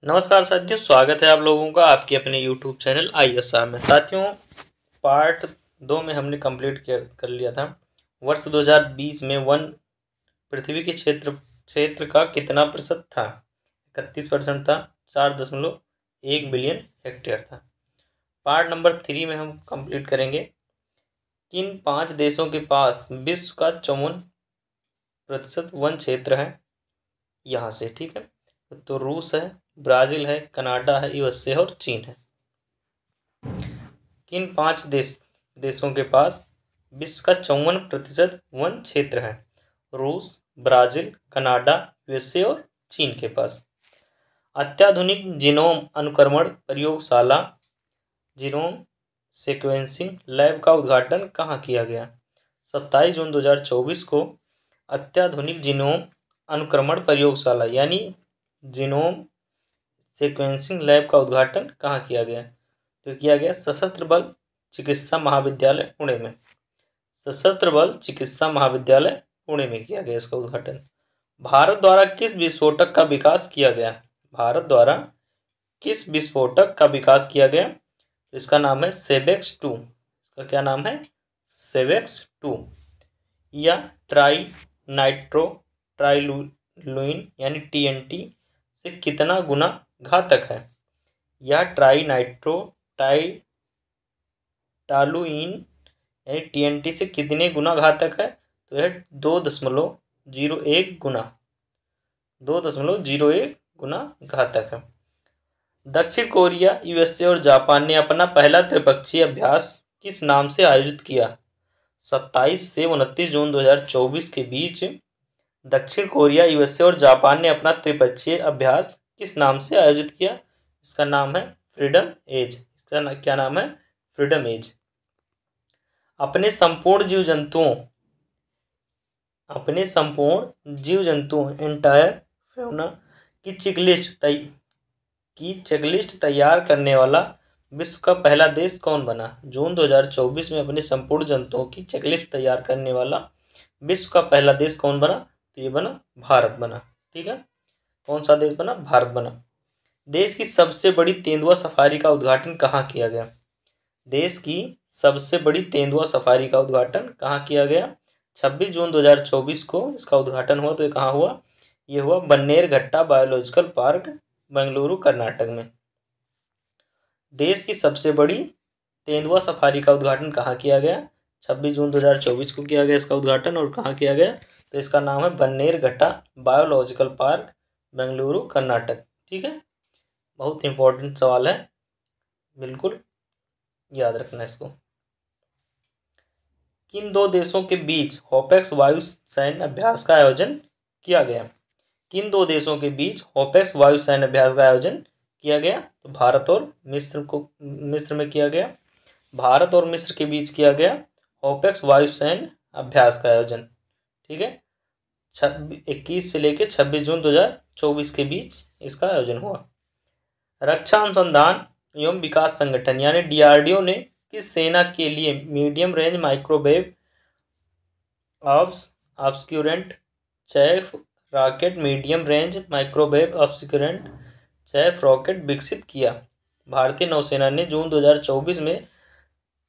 नमस्कार साथियों, स्वागत है आप लोगों का आपके अपने यूट्यूब चैनल ISR में। साथियों, पार्ट 2 में हमने कंप्लीट कर लिया था। वर्ष 2020 में वन पृथ्वी के क्षेत्र का कितना प्रतिशत था? 31% था। 4.1 बिलियन हेक्टेयर था। पार्ट नंबर 3 में हम कंप्लीट करेंगे। किन 5 देशों के पास विश्व का 54% वन क्षेत्र है? यहाँ से, ठीक है। तो रूस है, ब्राज़ील है, कनाडा है, USA और चीन है। किन 5 देशों के पास विश्व का 54% वन क्षेत्र है? रूस, ब्राज़ील, कनाडा, USA और चीन के पास। अत्याधुनिक जीनोम अनुक्रमण प्रयोगशाला जीनोम सीक्वेंसिंग लैब का उद्घाटन कहाँ किया गया? 27 जून 2024 को अत्याधुनिक जीनोम अनुक्रमण प्रयोगशाला यानी जीनोम सीक्वेंसिंग लैब का उद्घाटन कहाँ किया गया? तो किया गया सशस्त्र बल चिकित्सा महाविद्यालय पुणे में। सशस्त्र बल चिकित्सा महाविद्यालय पुणे में किया गया इसका उद्घाटन। भारत द्वारा किस विस्फोटक का विकास किया गया? भारत द्वारा किस विस्फोटक का विकास किया गया? तो इसका नाम है सेवेक्स 2। इसका क्या नाम है? सेवेक्स 2 या ट्राई नाइट्रो ट्राइलुइन यानी TNT से कितना गुना घातक है? यह ट्राई नाइट्रो टालुइन यानी TNT से कितने गुना घातक है? तो यह 2.01 गुना घातक है। दक्षिण कोरिया, USA और जापान ने अपना पहला त्रिपक्षीय अभ्यास किस नाम से आयोजित किया? 27 से 29 जून 2024 के बीच दक्षिण कोरिया, USA और जापान ने अपना त्रिपक्षीय अभ्यास किस नाम से आयोजित किया? इसका नाम है फ्रीडम एज। इसका क्या नाम है? Freedom age. अपने संपूर्ण जीव जंतुओं एंटायर फेना की चेकलिस्ट तैयार करने वाला विश्व का पहला देश कौन बना? जून 2024 में अपने संपूर्ण जंतुओं की चेकलिस्ट तैयार करने वाला विश्व का पहला देश कौन बना? तो ये बना भारत बना। ठीक है, कौन सा देश बना? भारत बना। देश की सबसे बड़ी तेंदुआ सफारी का उद्घाटन कहाँ किया गया? देश की सबसे बड़ी तेंदुआ सफारी का उद्घाटन कहाँ किया गया? 26 जून 2024 को इसका उद्घाटन हुआ। तो ये कहाँ हुआ? ये हुआ बन्नेरघट्टा बायोलॉजिकल पार्क, बेंगलुरु, कर्नाटक में। देश की सबसे बड़ी तेंदुआ सफारी का उद्घाटन कहाँ किया गया? 26 जून 2024 को किया गया इसका उद्घाटन। और कहाँ किया गया? तो इसका नाम है बन्नेरघट्टा बायोलॉजिकल पार्क, बेंगलुरु, कर्नाटक। ठीक है, बहुत इंपॉर्टेंट सवाल है, बिल्कुल याद रखना इसको। किन 2 देशों के बीच होपेक्स वायु सैन्य अभ्यास का आयोजन किया गया? किन 2 देशों के बीच होपेक्स वायु सैन्य अभ्यास का आयोजन किया गया? तो भारत और मिस्र में किया गया। भारत और मिस्र के बीच किया गया होपेक्स वायु सैन्य अभ्यास का आयोजन। ठीक है, 21 से लेकर 26 जून 2024 के बीच इसका आयोजन हुआ। रक्षा अनुसंधान एवं विकास संगठन यानी DRDO ने किस सेना के लिए medium range microwave obscurant chaff rocket विकसित किया? भारतीय नौसेना ने जून 2024 में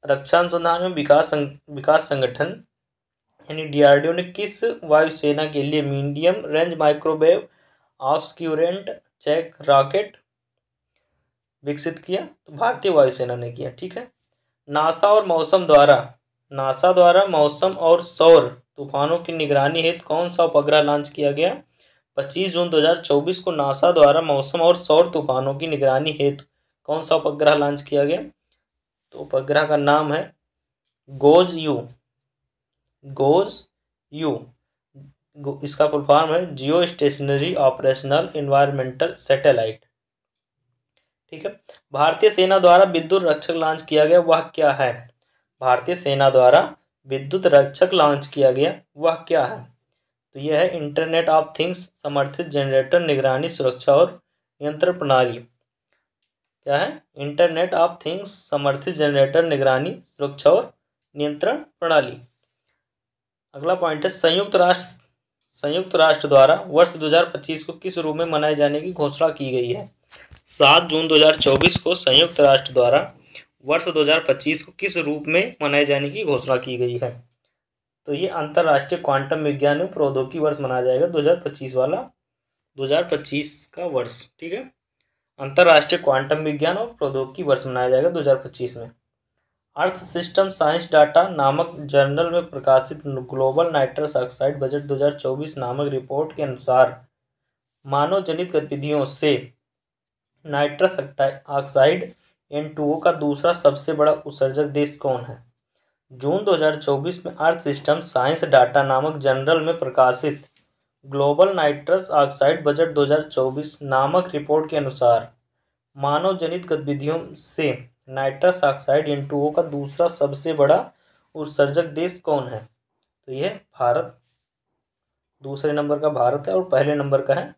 रक्षा अनुसंधान एवं विकास संगठन यानी DRDO ने किस वायुसेना के लिए medium range microwave obscurant chaff rocket विकसित किया? तो भारतीय वायुसेना ने किया। ठीक है, नासा द्वारा मौसम और सौर तूफानों की निगरानी हेतु कौन सा उपग्रह लॉन्च किया गया? 25 जून 2024 को नासा द्वारा मौसम और सौर तूफानों की निगरानी हेतु कौन सा उपग्रह लॉन्च किया गया? तो उपग्रह का नाम है गोज यू। इसका फुल फॉर्म है जियो स्टेशनरी ऑपरेशनल एनवायरमेंटल सैटेलाइट। ठीक है, भारतीय सेना द्वारा विद्युत रक्षक लॉन्च किया गया वह क्या है? भारतीय सेना द्वारा विद्युत रक्षक लॉन्च किया गया वह क्या है? तो यह है इंटरनेट ऑफ थिंग्स समर्थित जनरेटर निगरानी सुरक्षा और नियंत्रण प्रणाली। क्या है? इंटरनेट ऑफ थिंग्स समर्थित जनरेटर निगरानी सुरक्षा और नियंत्रण प्रणाली। अगला पॉइंट है संयुक्त राष्ट्र द्वारा वर्ष 2025 को किस रूप में मनाए जाने की घोषणा की गई है? 7 जून 2024 को संयुक्त राष्ट्र द्वारा वर्ष 2025 को किस रूप में मनाए जाने की घोषणा की गई है? तो ये अंतर्राष्ट्रीय क्वांटम विज्ञान एवं प्रौद्योगिकी वर्ष मनाया जाएगा 2025 वाला, 2025 का वर्ष। ठीक है, अंतर्राष्ट्रीय क्वांटम विज्ञान और प्रौद्योगिकी वर्ष मनाया जाएगा 2025 में। अर्थ सिस्टम साइंस डाटा नामक जर्नल में प्रकाशित ग्लोबल नाइट्रस ऑक्साइड बजट 2024 नामक रिपोर्ट के अनुसार मानव जनित गतिविधियों से नाइट्रस ऑक्साइड N2O का दूसरा सबसे बड़ा उत्सर्जक देश कौन है? जून 2024 में अर्थ सिस्टम साइंस डाटा नामक जर्नल में प्रकाशित ग्लोबल नाइट्रस ऑक्साइड बजट 2024 नामक रिपोर्ट के अनुसार मानव जनित गतिविधियों से नाइट्रस ऑक्साइड N2O का दूसरा सबसे बड़ा उत्सर्जक देश कौन है? तो यह भारत, दूसरे नंबर का भारत है और पहले नंबर का है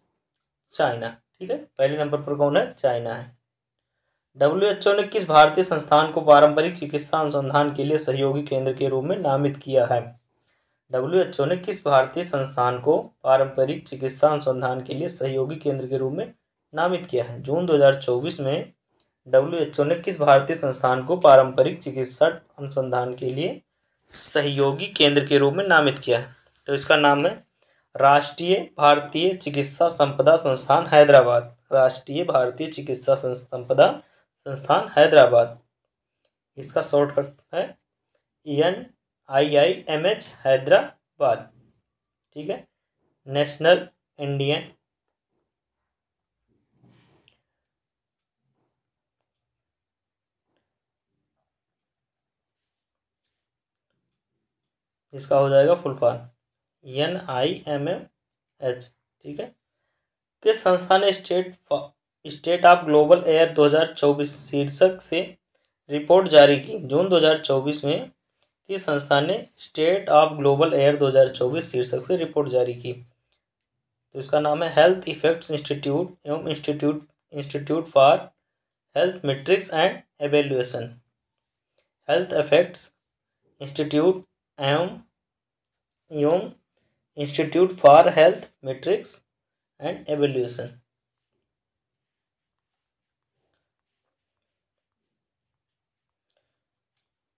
चाइना। ठीक है, पहले नंबर पर कौन है? चाइना है। WHO ने किस भारतीय संस्थान को पारंपरिक चिकित्सा अनुसंधान के लिए सहयोगी केंद्र के रूप में नामित किया है? WHO ने किस भारतीय संस्थान को पारंपरिक चिकित्सा अनुसंधान के लिए सहयोगी केंद्र के रूप में नामित किया है? जून 2024 में WHO ने किस भारतीय संस्थान को पारंपरिक चिकित्सा अनुसंधान के लिए सहयोगी केंद्र के रूप में नामित किया है? तो इसका नाम है राष्ट्रीय भारतीय चिकित्सा संपदा संस्थान हैदराबाद। राष्ट्रीय भारतीय चिकित्सा संपदा संस्थान हैदराबाद, इसका शॉर्टकट है NIIMH हैदराबाद। ठीक है, नेशनल इंडियन इसका हो जाएगा फुल फॉर्म NIIMH। ठीक है, किस संस्था ने स्टेट ऑफ ग्लोबल एयर 2024 शीर्षक से रिपोर्ट जारी की? जून 2024 में किस संस्था ने स्टेट ऑफ ग्लोबल एयर 2024 शीर्षक से रिपोर्ट जारी की? तो इसका नाम है हेल्थ इफेक्ट्स इंस्टीट्यूट एवं institute for health metrics and evaluation. Health effects institute एवं institute for health metrics and evaluation.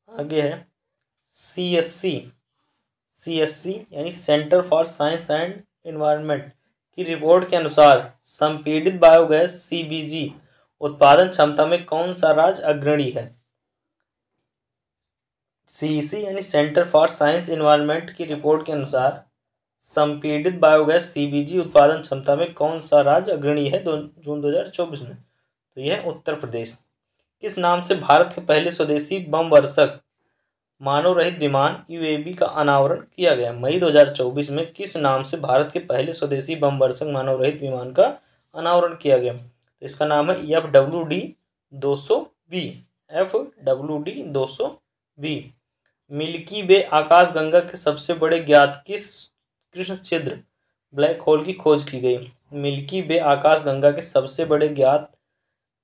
आगे है CSC यानी centre for science and environment की रिपोर्ट के अनुसार संपीड़ित बायोगैस CBG उत्पादन क्षमता में कौन सा राज्य अग्रणी है? CEC यानी सेंटर फॉर साइंस एनवायरनमेंट की रिपोर्ट के अनुसार संपीड़ित बायोगैस CBG उत्पादन क्षमता में कौन सा राज्य अग्रणी है जून 2024 में? तो यह उत्तर प्रदेश। किस नाम से भारत के पहले स्वदेशी बम वर्षक मानव रहित विमान UAV का अनावरण किया गया? मई 2024 में किस नाम से भारत के पहले स्वदेशी बम वर्षक मानव रहित विमान का अनावरण किया गया? तो इसका नाम है FWD-200B। FWD-200B। मिल्की वे आकाशगंगा के सबसे बड़े ज्ञात किस कृष्ण छिद्र ब्लैक होल की खोज की गई? मिल्की वे आकाशगंगा के सबसे बड़े ज्ञात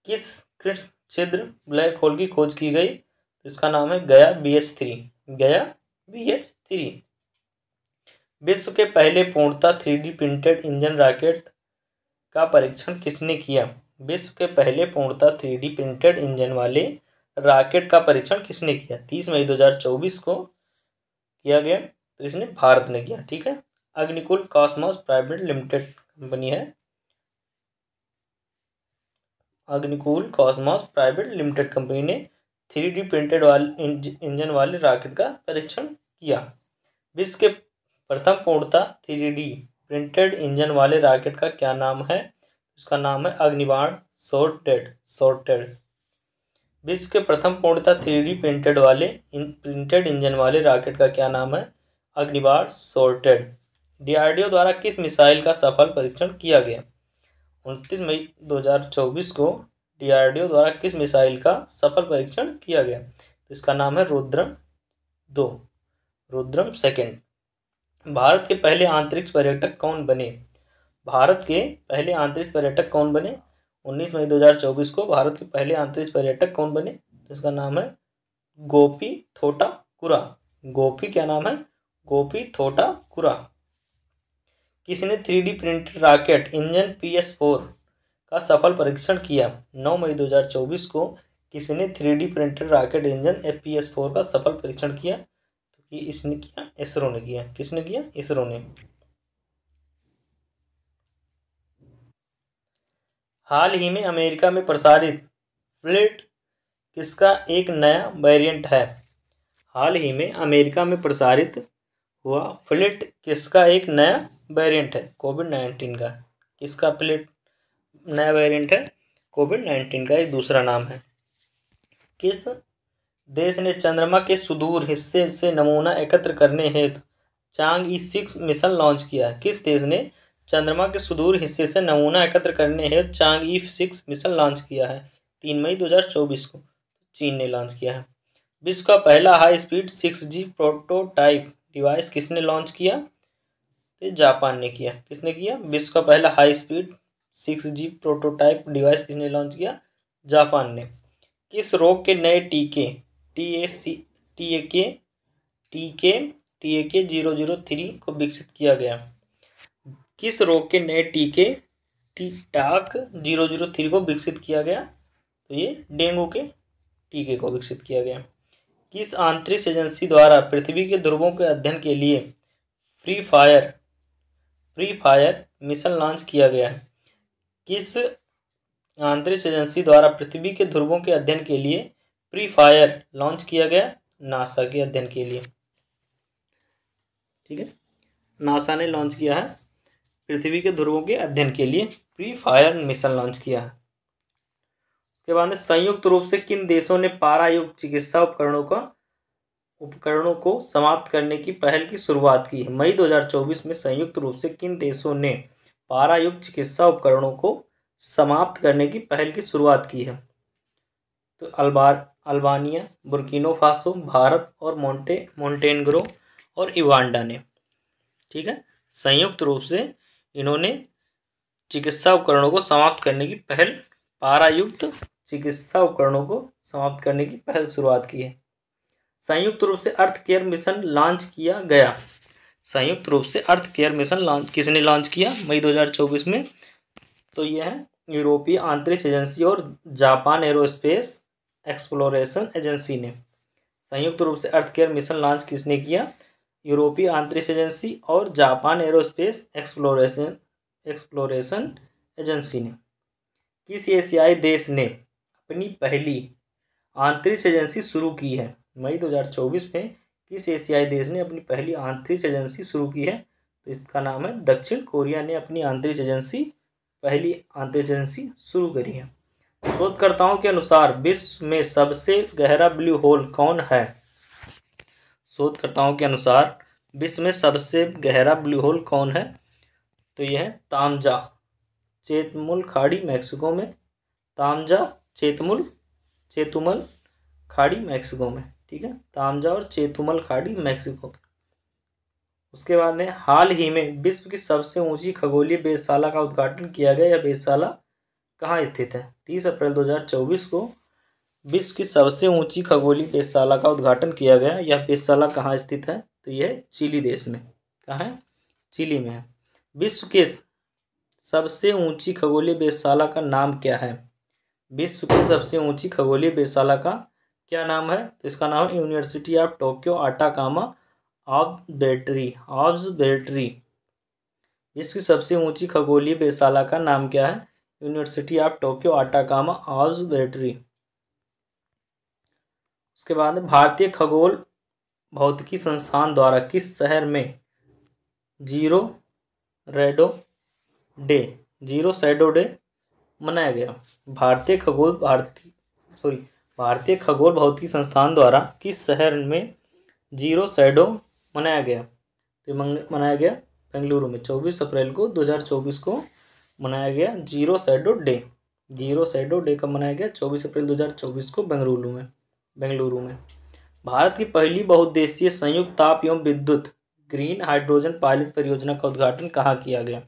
किस कृष्ण छिद्र ब्लैक होल की खोज की गई? तो इसका नाम है गया BH3। गया BH3। विश्व के पहले पूर्णतः 3D प्रिंटेड इंजन रॉकेट का परीक्षण किसने किया? विश्व के पहले पूर्णतः 3D प्रिंटेड इंजन वाले रॉकेट का परीक्षण किसने किया? 30 मई 2024 को किया गया, तो इसने भारत ने किया। ठीक है, Agnikul Cosmos private limited company है। Agnikul Cosmos private limited company ने 3D प्रिंटेड वाले इंजन वाले रॉकेट का परीक्षण किया। विश्व के प्रथम पूर्णतः 3D प्रिंटेड इंजन वाले रॉकेट का क्या नाम है? उसका नाम है अग्निबाण सॉर्टेड। विश्व के प्रथम पूर्णतः 3D प्रिंटेड इंजन वाले रॉकेट का क्या नाम है? अग्निबाण सॉर्टेड। DRDO द्वारा किस मिसाइल का सफल परीक्षण किया गया? 29 मई 2024 को DRDO द्वारा किस मिसाइल का सफल परीक्षण किया गया? तो इसका नाम है रुद्रम 2, रुद्रम सेकेंड। भारत के पहले अंतरिक्ष पर्यटक कौन बने? भारत के पहले अंतरिक्ष पर्यटक कौन बने? 19 मई 2024 को भारत के पहले अंतरिक्ष पर्यटक कौन बने? तो इसका नाम है गोपी थोटा कुरा। गोपी क्या नाम है? गोपी थोटा कुरा। किसने 3D printed rocket engine PS4 का सफल परीक्षण किया। 9 मई 2024 को किसने 3D printed rocket engine FPS-4 का सफल परीक्षण किया? तो ये इसने किया, इसरो ने किया। किसने किया? इसरो ने। हाल ही में अमेरिका में प्रसारित फ्लिट किसका एक नया वेरिएंट है? हाल ही में अमेरिका में प्रसारित हुआ फ्लिट किसका एक नया वेरिएंट है? कोविड-19 का। किसका फ्लिट नया वेरिएंट है? कोविड-19 का एक दूसरा नाम है। किस देश ने चंद्रमा के सुदूर हिस्से से नमूना एकत्र करने हेतु चांग-ई 6 मिशन लॉन्च किया? किस देश ने चंद्रमा के सुदूर हिस्से से नमूना एकत्र करने हेतु चांग-ई 6 मिशन लॉन्च किया है? 3 मई 2024 को चीन ने लॉन्च किया है। विश्व का पहला high speed 6G prototype device किसने लॉन्च किया? तो जापान ने किया। किसने किया? विश्व का पहला high speed 6G prototype device किसने लॉन्च किया? जापान ने। किस रोग के नए टीके टीके 003 को विकसित किया गया? किस रोग के नए टीके टाक 003 को विकसित किया गया? तो ये डेंगू के टीके को विकसित किया गया। किस अंतरिक्ष एजेंसी द्वारा पृथ्वी के ध्रुवों के अध्ययन के लिए फ्री फायर मिशन लॉन्च किया गया है? किस अंतरिक्ष एजेंसी द्वारा पृथ्वी के ध्रुवों के अध्ययन के लिए फ्री फायर लॉन्च किया गया? नासा के अध्ययन के लिए। ठीक है, नासा ने लॉन्च किया है पृथ्वी के ध्रुवों के अध्ययन के लिए फ्री फायर मिशन लॉन्च किया है। उसके बाद में संयुक्त रूप से किन देशों ने पारायुक्त चिकित्सा उपकरणों को समाप्त करने की पहल की शुरुआत की है? मई 2024 में संयुक्त रूप से किन देशों ने पारायुक्त चिकित्सा उपकरणों को समाप्त करने की पहल की शुरुआत की है? तो अल्बानिया, बुर्किना फासो, भारत और मोंटेनेग्रो और युगांडा ने। ठीक है, संयुक्त रूप से इन्होंने चिकित्सा उपकरणों को समाप्त करने की पहल, पारायुक्त चिकित्सा उपकरणों को समाप्त करने की पहल शुरुआत की है। संयुक्त रूप से अर्थ केयर मिशन लॉन्च किया गया? संयुक्त रूप से अर्थ केयर मिशन किसने लॉन्च किया मई 2024 में? तो यह है यूरोपीय अंतरिक्ष एजेंसी और जापान एरोस्पेस एक्सप्लोरेशन एजेंसी ने। संयुक्त रूप से अर्थ केयर मिशन लॉन्च किसने किया? यूरोपीय अंतरिक्ष एजेंसी और जापान एरोस्पेस एक्सप्लोरेशन एजेंसी ने। किस एशियाई देश ने अपनी पहली अंतरिक्ष एजेंसी शुरू की है? मई 2024 में किस एशियाई देश ने अपनी पहली अंतरिक्ष एजेंसी शुरू की है? तो इसका नाम है दक्षिण कोरिया ने अपनी पहली अंतरिक्ष एजेंसी शुरू करी है। शोधकर्ताओं के अनुसार विश्व में सबसे गहरा ब्लू होल कौन है? शोधकर्ताओं के अनुसार विश्व में सबसे गहरा ब्लू होल कौन है? तो यह है तामजा चेतमुल खाड़ी मैक्सिको में। तामजा चेतुमल खाड़ी मैक्सिको में। ठीक है, तामजा और चेतुमल खाड़ी मैक्सिको। उसके बाद में हाल ही में विश्व की सबसे ऊंची खगोलीय वेधशाला का उद्घाटन किया गया। यह वेधशाला कहाँ स्थित है? 30 अप्रैल 2024 को विश्व की सबसे ऊंची खगोलीय वेधशाला का उद्घाटन किया गया। यह वेधशाला कहाँ स्थित है? तो यह चिली देश में। कहाँ है? चिली में है। विश्व के सबसे ऊंची खगोलीय वेधशाला का नाम क्या है? विश्व की सबसे ऊंची खगोलीय वेधशाला का क्या नाम है? तो इसका नाम है university of Tokyo Atacama observatory. विश्व की सबसे ऊंची खगोलीय वेधशाला का नाम क्या है? University of Tokyo Atacama observatory. उसके बाद भारतीय खगोल भौतिकी संस्थान द्वारा किस शहर में जीरो शैडो डे मनाया गया? भारतीय खगोल भौतिकी संस्थान द्वारा किस शहर में जीरो शैडो मनाया गया? तो मनाया गया बेंगलुरु में। 24 अप्रैल को 2024 को मनाया गया zero shadow day. Zero shadow day कब मनाया गया? 24 अप्रैल 2024 को बेंगलुरु में। भारत की पहली बहुउद्देशीय संयुक्त ताप एवं विद्युत ग्रीन हाइड्रोजन पायलट परियोजना का उद्घाटन कहाँ किया गया?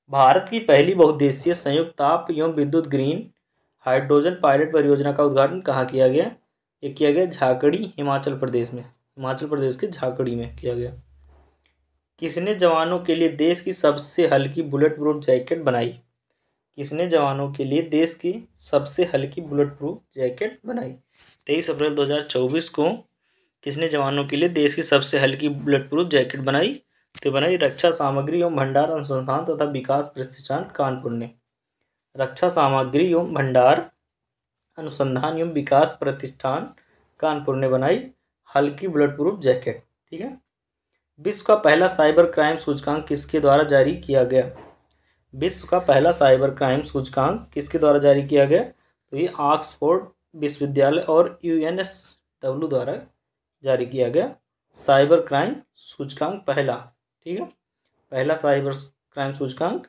भारत की पहली बहुउद्देशीय संयुक्त ताप एवं विद्युत ग्रीन हाइड्रोजन पायलट परियोजना का उद्घाटन कहाँ किया गया? ये किया गया झाकड़ी, हिमाचल प्रदेश में। हिमाचल प्रदेश के झाकड़ी में किया गया। किसने जवानों के लिए देश की सबसे हल्की बुलेट प्रूफ जैकेट बनाई? किसने जवानों के लिए देश की सबसे हल्की बुलेट प्रूफ जैकेट बनाई? 23 अप्रैल 2024 को किसने जवानों के लिए देश की सबसे हल्की बुलेट प्रूफ जैकेट बनाई? तो बनाई रक्षा सामग्री एवं भंडार अनुसंधान तथा विकास प्रतिष्ठान कानपुर ने। रक्षा सामग्री एवं भंडार अनुसंधान एवं विकास प्रतिष्ठान कानपुर ने बनाई हल्की बुलेट प्रूफ जैकेट। ठीक है। विश्व का पहला साइबर क्राइम सूचकांक किसके द्वारा जारी किया गया? विश्व का पहला साइबर क्राइम सूचकांक किसके द्वारा जारी किया गया? तो ये ऑक्सफोर्ड विश्वविद्यालय और यूएनएसडब्ल्यू द्वारा जारी किया गया साइबर क्राइम सूचकांक पहला। ठीक है। पहला साइबर क्राइम सूचकांक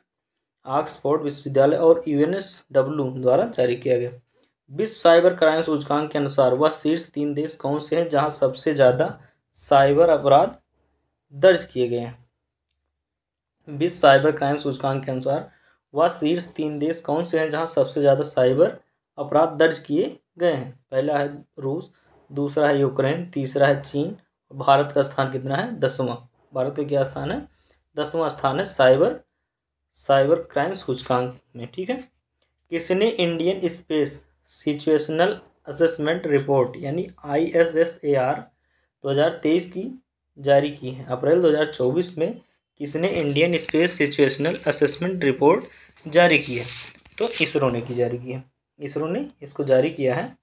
ऑक्सफोर्ड विश्वविद्यालय और यूएनएसडब्ल्यू द्वारा जारी किया गया। विश्व साइबर क्राइम सूचकांक के अनुसार वह शीर्ष 3 देश कौन से हैं जहां सबसे ज़्यादा साइबर अपराध दर्ज किए गए हैं? विश्व साइबर क्राइम सूचकांक के अनुसार वह शीर्ष 3 देश कौन से हैं जहां सबसे ज़्यादा साइबर अपराध दर्ज किए गए हैं? पहला है रूस, दूसरा है यूक्रेन, तीसरा है चीन। भारत का स्थान कितना है? 10वां। भारत का क्या स्थान है? 10वां स्थान है साइबर क्राइम सूचकांक में। ठीक है। किसने Indian space situational assessment report यानी ISSAR 2023 की जारी की है? अप्रैल 2024 में किसने Indian space situational assessment report जारी की है? तो इसरो ने जारी की है। इसरो ने इसको जारी किया है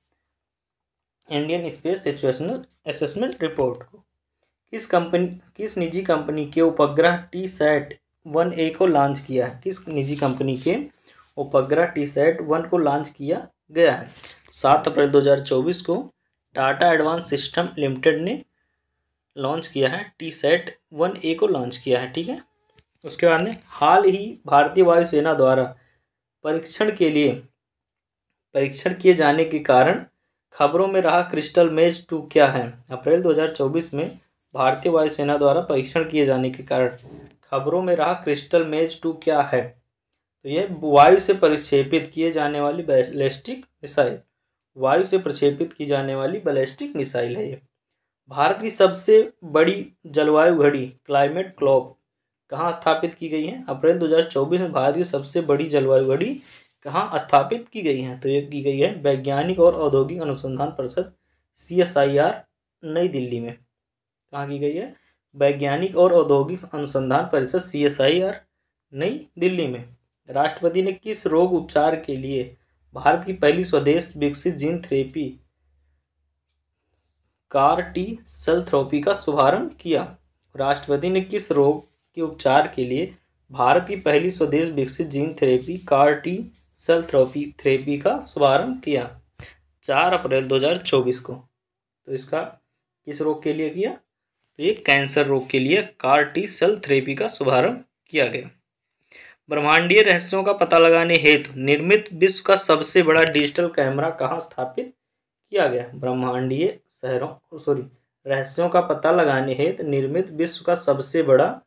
Indian space situational assessment report को। किस निजी कंपनी के उपग्रह TSAT-1A को लॉन्च किया है? किस निजी कंपनी के उपग्रह TSAT-1 को लॉन्च किया गया है? 7 अप्रैल 2024 को टाटा एडवांस सिस्टम लिमिटेड ने लॉन्च किया है, TSAT-1A को लॉन्च किया है। ठीक है। उसके बाद में हाल ही भारतीय वायुसेना द्वारा परीक्षण किए जाने के कारण खबरों में रहा क्रिस्टल मेज 2 क्या है? अप्रैल 2024 में भारतीय वायुसेना द्वारा परीक्षण किए जाने के कारण खबरों में रहा क्रिस्टल मेज 2 क्या है? तो यह वायु से प्रक्षेपित किए जाने वाली बैलिस्टिक मिसाइल। वायु से प्रक्षेपित की जाने वाली बैलिस्टिक मिसाइल है ये। भारत की सबसे बड़ी जलवायु घड़ी क्लाइमेट क्लॉक कहाँ स्थापित की गई है? अप्रैल 2024 में भारत की सबसे बड़ी जलवायु घड़ी कहाँ स्थापित की गई है? तो ये की गई है वैज्ञानिक और औद्योगिक अनुसंधान परिषद CSIR नई दिल्ली में। कहाँ की गई है? वैज्ञानिक और औद्योगिक अनुसंधान परिषद CSIR नई दिल्ली में। राष्ट्रपति ने किस रोग उपचार के लिए भारत की पहली स्वदेश विकसित gene therapy CAR-T cell therapy का शुभारंभ किया? राष्ट्रपति ने किस रोग के उपचार के लिए भारत की पहली स्वदेश विकसित gene therapy CAR-T cell therapy का शुभारंभ किया? 4 अप्रैल 2024 को। तो इसका किस रोग के लिए किया? तो ये कैंसर रोग के लिए CAR-T सेल थेरेपी का शुभारंभ किया गया। ब्रह्मांडीय रहस्यों का पता लगाने हेतु निर्मित विश्व का सबसे बड़ा डिजिटल कैमरा कहाँ स्थापित किया गया? ब्रह्मांडीय रहस्यों का पता लगाने हेतु निर्मित विश्व का सबसे बड़ा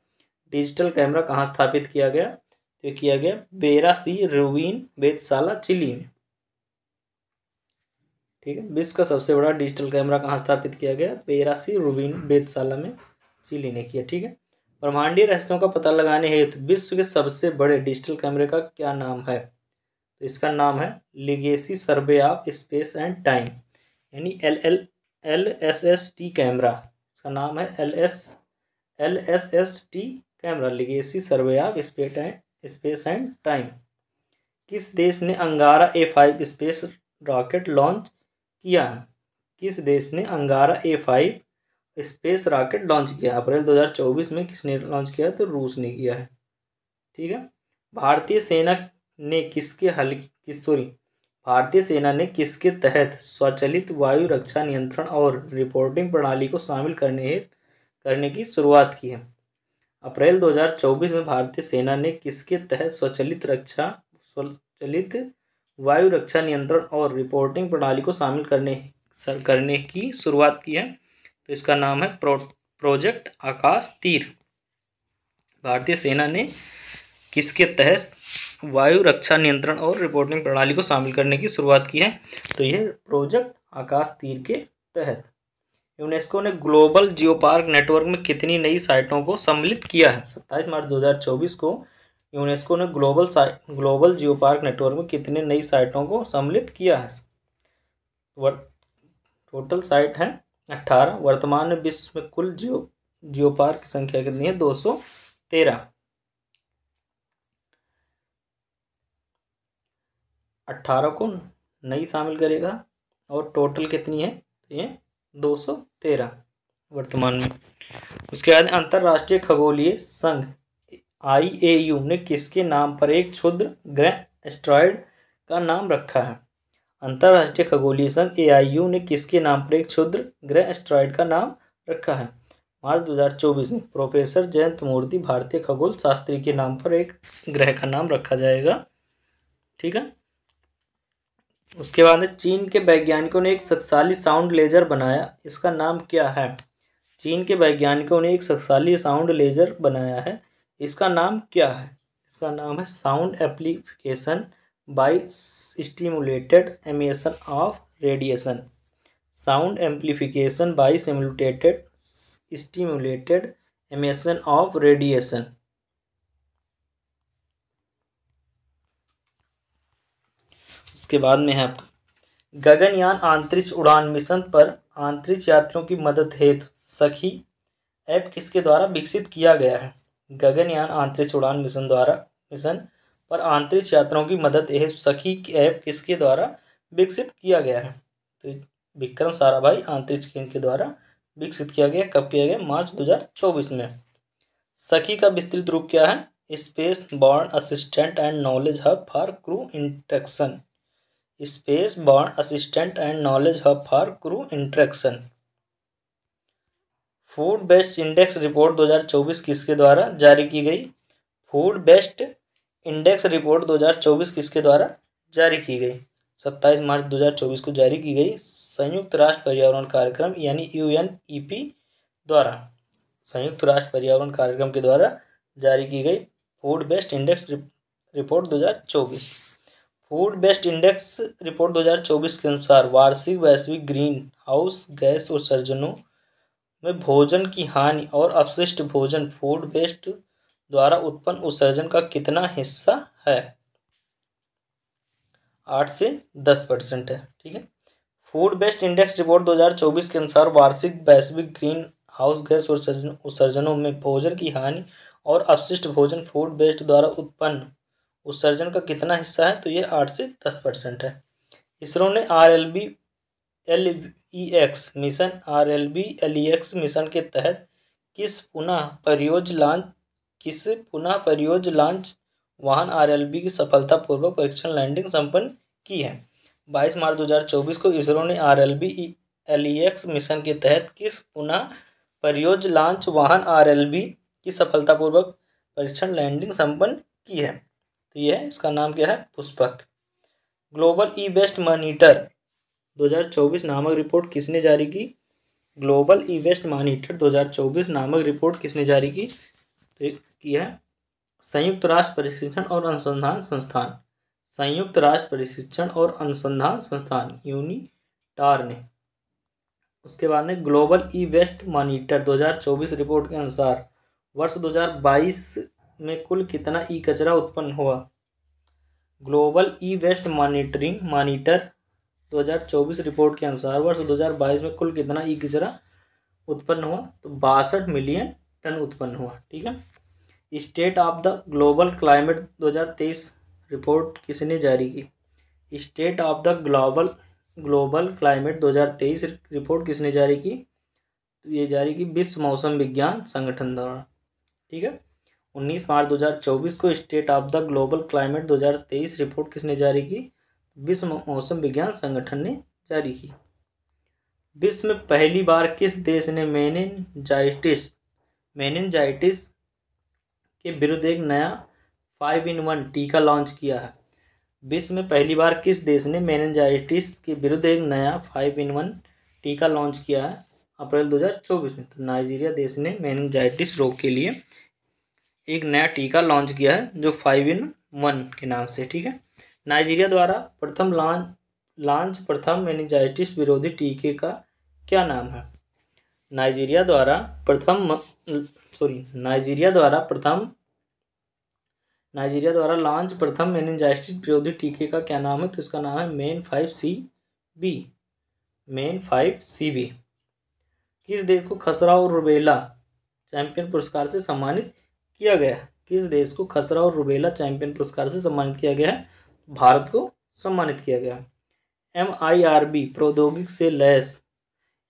डिजिटल कैमरा कहाँ स्थापित किया गया? तो किया गया बेरा सी रुबिन वेधशाला चिली में। ठीक है। विश्व का सबसे बड़ा डिजिटल कैमरा कहाँ स्थापित किया गया? बेरा सी रुबिन वेधशाला में चिली ने किया। ठीक है। ब्रह्मांडीय रहस्यों का पता लगाने हेतु विश्व के सबसे बड़े डिजिटल कैमरे का क्या नाम है? तो इसका नाम है legacy survey of space and time यानी LSST कैमरा। इसका नाम है LSST camera, legacy survey of space and time. किस देश ने अंगारा A5 स्पेस रॉकेट लॉन्च किया है? किस देश ने अंगारा A5 स्पेस रॉकेट लॉन्च किया? अप्रैल 2024 में किसने लॉन्च किया? तो रूस ने किया है। ठीक है। भारतीय सेना ने किसके तहत स्वचालित वायु रक्षा नियंत्रण और रिपोर्टिंग प्रणाली को शामिल करने की शुरुआत की है? अप्रैल 2024 में भारतीय सेना ने किसके तहत स्वचालित वायु रक्षा नियंत्रण और रिपोर्टिंग प्रणाली को शामिल करने की शुरुआत की है? तो इसका नाम है प्रोजेक्ट आकाश तीर। भारतीय सेना ने किसके तहत वायु रक्षा नियंत्रण और रिपोर्टिंग प्रणाली को शामिल करने की शुरुआत की है? तो यह प्रोजेक्ट आकाश तीर के तहत। यूनेस्को ने ग्लोबल जियोपार्क नेटवर्क में कितनी नई साइटों को सम्मिलित किया है? 27 मार्च 2024 को यूनेस्को ने ग्लोबल जियो पार्क नेटवर्क में कितने नई साइटों को सम्मिलित किया है? टोटल साइट है 18। वर्तमान में विश्व में कुल जियो पार्क की संख्या कितनी है? 213। 18 को नई शामिल करेगा और टोटल कितनी है? तो ये 213 वर्तमान में। उसके बाद अंतर्राष्ट्रीय खगोलीय संघ IAU ने किसके नाम पर एक क्षुद्र ग्रह एस्ट्रॉयड का नाम रखा है? अंतर्राष्ट्रीय खगोलीय संघ AIU ने किसके नाम पर एक क्षुद्र ग्रह एस्ट्रॉयड का नाम रखा है? मार्च 2024 में प्रोफेसर जयंत मूर्ति भारतीय खगोल शास्त्री के नाम पर एक ग्रह का नाम रखा जाएगा। ठीक है। उसके बाद चीन के वैज्ञानिकों ने एक शक्तिशाली साउंड लेजर बनाया, इसका नाम क्या है? चीन के वैज्ञानिकों ने एक शक्तिशाली साउंड लेजर बनाया है, इसका नाम क्या है? इसका नाम है sound amplification by stimulated emission of radiation. Sound amplification by stimulated emission of radiation. उसके बाद में है गगनयान अंतरिक्ष उड़ान मिशन पर अंतरिक्ष यात्रियों की मदद हेतु सखी ऐप किसके द्वारा विकसित किया गया है? गगनयान अंतरिक्ष उड़ान मिशन पर अंतरिक्ष यात्रियों की मदद हेतु सखी ऐप किसके द्वारा विकसित किया गया है? तो विक्रम साराभाई अंतरिक्ष केंद्र के द्वारा विकसित किया गया। कब किया गया? मार्च 2024 में। सखी का विस्तृत रूप क्या है? Space born assistant and knowledge hub for crew interaction. Space born assistant and knowledge hub for crew interaction. Food best index report 2024 किसके द्वारा जारी की गई? फूड बेस्ट इंडेक्स रिपोर्ट 2024 किसके द्वारा जारी की गई? 27 मार्च 2024 को जारी की गई संयुक्त राष्ट्र पर्यावरण कार्यक्रम यानी UNEP द्वारा। संयुक्त राष्ट्र पर्यावरण कार्यक्रम के द्वारा जारी की गई food best index report 2024। Food best index report 2024 के अनुसार वार्षिक वैश्विक ग्रीन हाउस गैस उत्सर्जनों में भोजन की हानि और अपशिष्ट भोजन फूड वेस्ट द्वारा उत्पन्न उत्सर्जन का कितना हिस्सा है? 8 से 10% है। ठीक है। फूड वेस्ट इंडेक्स रिपोर्ट 2024 के अनुसार वार्षिक वैश्विक ग्रीन हाउस गैस उत्सर्जनों में भोजन की हानि और अपशिष्ट भोजन फूड वेस्ट द्वारा उत्पन्न उत्सर्जन का कितना हिस्सा है? तो ये 8 से 10% है। इसरो ने RLB-LEX मिशन के तहत किस पुनः परियोज लॉन्च वाहन RLB की सफलतापूर्वक परीक्षण लैंडिंग संपन्न की है? 22 मार्च 2024 को इसरो ने RLB-LEX मिशन के तहत किस पुनः परियोज लॉन्च वाहन RLB की सफलतापूर्वक परीक्षण लैंडिंग संपन्न की है? तो यह इसका नाम क्या है? Pushpak. Global E waste monitor 2024 नामक रिपोर्ट किसने जारी की? ग्लोबल ई वेस्ट मॉनिटर 2024 नामक रिपोर्ट किसने जारी की? तो एक की है संयुक्त राष्ट्र प्रशिक्षण और अनुसंधान संस्थान। संयुक्त राष्ट्र प्रशिक्षण और अनुसंधान संस्थान यूनिटार ने। उसके बाद में global E waste monitor 2024 report के अनुसार वर्ष 2022 में कुल कितना ई कचरा उत्पन्न हुआ? Global E waste monitor 2024 report के अनुसार वर्ष 2022 में कुल कितना ई कचरा उत्पन्न हुआ? तो 62 मिलियन टन उत्पन्न हुआ। ठीक है। State of the global climate 2023 report किसने जारी की? State of the global climate 2023 report किसने जारी की? तो ये जारी की विश्व मौसम विज्ञान संगठन द्वारा। ठीक है। 19 मार्च 2024 को state of the global climate 2023 report किसने जारी की? विश्व मौसम विज्ञान संगठन ने जारी की। विश्व में पहली बार किस देश ने मेनिनजाइटिस के विरुद्ध एक नया 5-in-1 टीका लॉन्च किया है? विश्व में पहली बार किस देश ने मेनिनजाइटिस के विरुद्ध एक नया 5-in-1 टीका लॉन्च किया है? अप्रैल 2024 में। तो नाइजीरिया देश ने मेनिनजाइटिस रोग के लिए एक नया टीका लॉन्च किया है जो 5-in-1 के नाम से। ठीक है। नाइजीरिया द्वारा प्रथम मेनिनजाइटिस विरोधी टीके का क्या नाम है? नाइजीरिया द्वारा प्रथम नाइजीरिया द्वारा लॉन्च प्रथम मेनिंजाइटिस विरोधी टीके का क्या नाम है? तो इसका नाम है MEN5CB। MEN5CB। किस देश को खसरा और रुबेला चैंपियन पुरस्कार से सम्मानित किया गया है? किस देश को खसरा और रुबेला चैंपियन पुरस्कार से सम्मानित किया गया है? भारत को सम्मानित किया गया है। MIRB प्रौद्योगिकी से लैस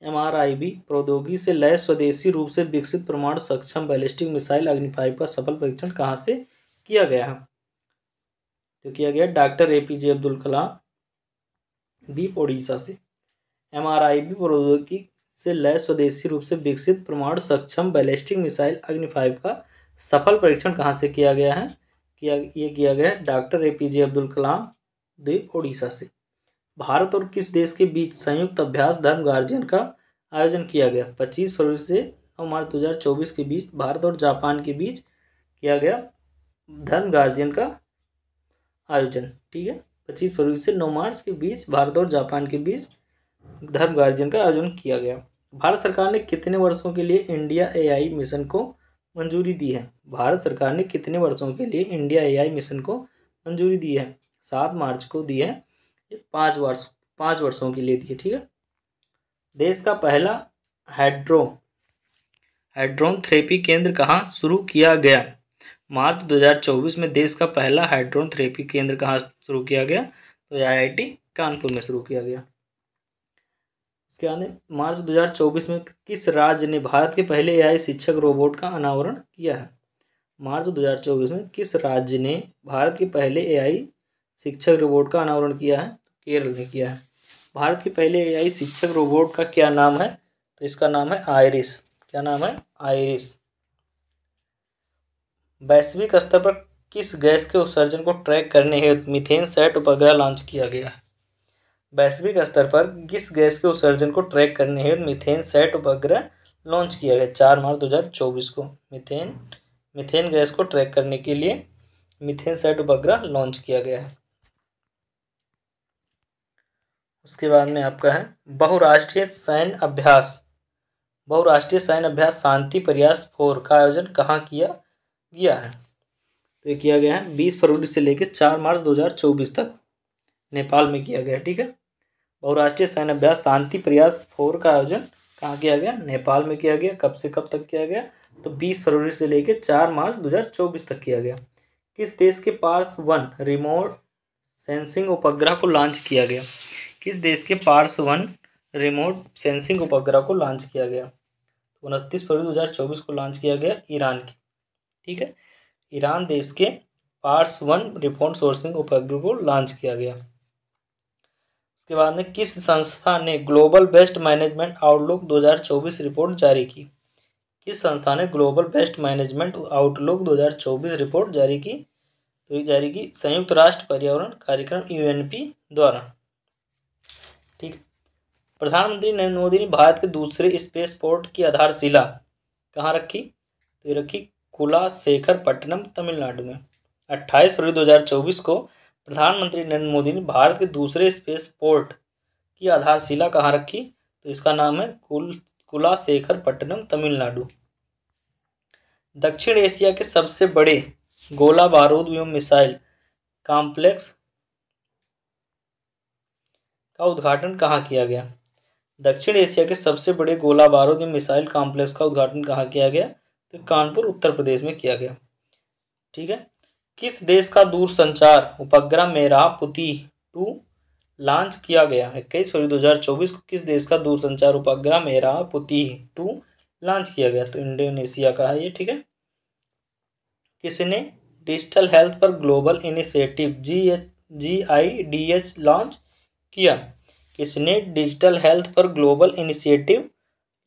MRIB प्रौद्योगिकी से लैस स्वदेशी रूप से विकसित परमाणु सक्षम बैलिस्टिक मिसाइल अग्नि 5 का सफल परीक्षण कहाँ से किया गया है? तो किया गया डॉक्टर APJ अब्दुल कलाम द्वीप ओडिशा से। MRIB प्रौद्योगिकी से लैस स्वदेशी रूप से विकसित परमाणु सक्षम बैलिस्टिक मिसाइल अग्नि 5 का सफल परीक्षण कहाँ से किया गया है? किया गया है डॉक्टर APJ अब्दुल कलाम द्वीप ओडिशा से। भारत और किस देश के बीच संयुक्त अभ्यास धर्म गार्जियन का आयोजन किया गया? 25 फरवरी से 9 मार्च 2024 के बीच भारत और जापान के बीच किया गया धर्म गार्जियन का आयोजन। ठीक है, 25 फरवरी से 9 मार्च के बीच भारत और जापान के बीच धर्म गार्जियन का आयोजन किया गया। भारत सरकार ने कितने वर्षों के लिए इंडिया AI मिशन को मंजूरी दी है? भारत सरकार ने कितने वर्षों के लिए इंडिया AI मिशन को मंजूरी दी है? 7 मार्च को दी है। 5 वर्षों के लिए दी है। ठीक है। देश का पहला हाइड्रोन थेरेपी केंद्र कहाँ शुरू किया गया? मार्च 2024 में देश का पहला हाइड्रोन थेरेपी केंद्र कहाँ शुरू किया गया? तो IIT कानपुर में शुरू किया गया। उसके बाद मार्च 2024 में किस राज्य ने भारत के पहले AI शिक्षक रोबोट का अनावरण किया है? मार्च 2024 में किस राज्य ने भारत के पहले AI शिक्षक रोबोट का अनावरण किया है? केरल ने किया है। भारत के पहले AI शिक्षक रोबोट का क्या नाम है? तो इसका नाम है आइरिस। क्या नाम है? आइरिस। वैश्विक स्तर पर किस गैस के उत्सर्जन को ट्रैक करने हेतु मीथेनसैट उपग्रह लॉन्च किया गया है? वैश्विक स्तर पर किस गैस के उत्सर्जन को ट्रैक करने हेतु मीथेनसैट उपग्रह लॉन्च किया गया? 4 मार्च 2024 को मीथेन गैस को ट्रैक करने के लिए मीथेनसैट उपग्रह लॉन्च किया गया है। उसके बाद में आपका है बहुराष्ट्रीय सैन्य अभ्यास शांति प्रयास 4 का आयोजन कहाँ किया गया है? तो ये किया गया है 20 फरवरी से लेकर 4 मार्च 2024 तक नेपाल में किया गया। ठीक है। बहुराष्ट्रीय सैन्य अभ्यास शांति प्रयास 4 का आयोजन कहाँ किया गया? नेपाल में किया गया। कब से कब तक किया गया? तो 20 फरवरी से लेकर 4 मार्च 2024 तक किया गया। किस देश के पास 1 रिमोट सेंसिंग उपग्रह को लॉन्च किया गया? किस देश के पास 1 रिमोट सेंसिंग उपग्रह को लॉन्च किया गया? 29 फरवरी 2024 को लॉन्च किया गया ईरान की। ठीक है, ईरान देश के पार्स 1 रिमोट सेंसिंग उपग्रह को लॉन्च किया गया। उसके बाद में किस संस्था ने global best management outlook 2024 report जारी की? किस संस्था ने global best management outlook 2024 report जारी की? तो ये जारी की संयुक्त राष्ट्र पर्यावरण कार्यक्रम UNP द्वारा। ठीक है। प्रधानमंत्री नरेंद्र मोदी ने भारत के दूसरे स्पेस पोर्ट की आधारशिला कहाँ रखी? तो ये रखी कुलाशेखरपट्टनम तमिलनाडु में। 28 फरवरी 2024 को प्रधानमंत्री नरेंद्र मोदी ने भारत के दूसरे स्पेस पोर्ट की आधारशिला कहाँ रखी? तो इसका नाम है कुलाशेखरपट्टनम तमिलनाडु। दक्षिण एशिया के सबसे बड़े गोला बारूद एवं मिसाइल कॉम्प्लेक्स का उद्घाटन कहाँ किया गया? दक्षिण एशिया के सबसे बड़े गोला बारूद एवं मिसाइल कॉम्प्लेक्स का उद्घाटन कहाँ किया गया? तो कानपुर उत्तर प्रदेश में किया गया। ठीक है। किस देश का दूरसंचार उपग्रह मेरापुती 2 लॉन्च किया गया? 21 फरवरी 2024 को किस देश का दूरसंचार उपग्रह मेरापुती 2 लॉन्च किया गया? तो इंडोनेशिया का है ये। ठीक है। किसने डिजिटल हेल्थ पर ग्लोबल इनिशिएटिव GIDH लॉन्च किया? किसने डिजिटल हेल्थ पर ग्लोबल इनिशिएटिव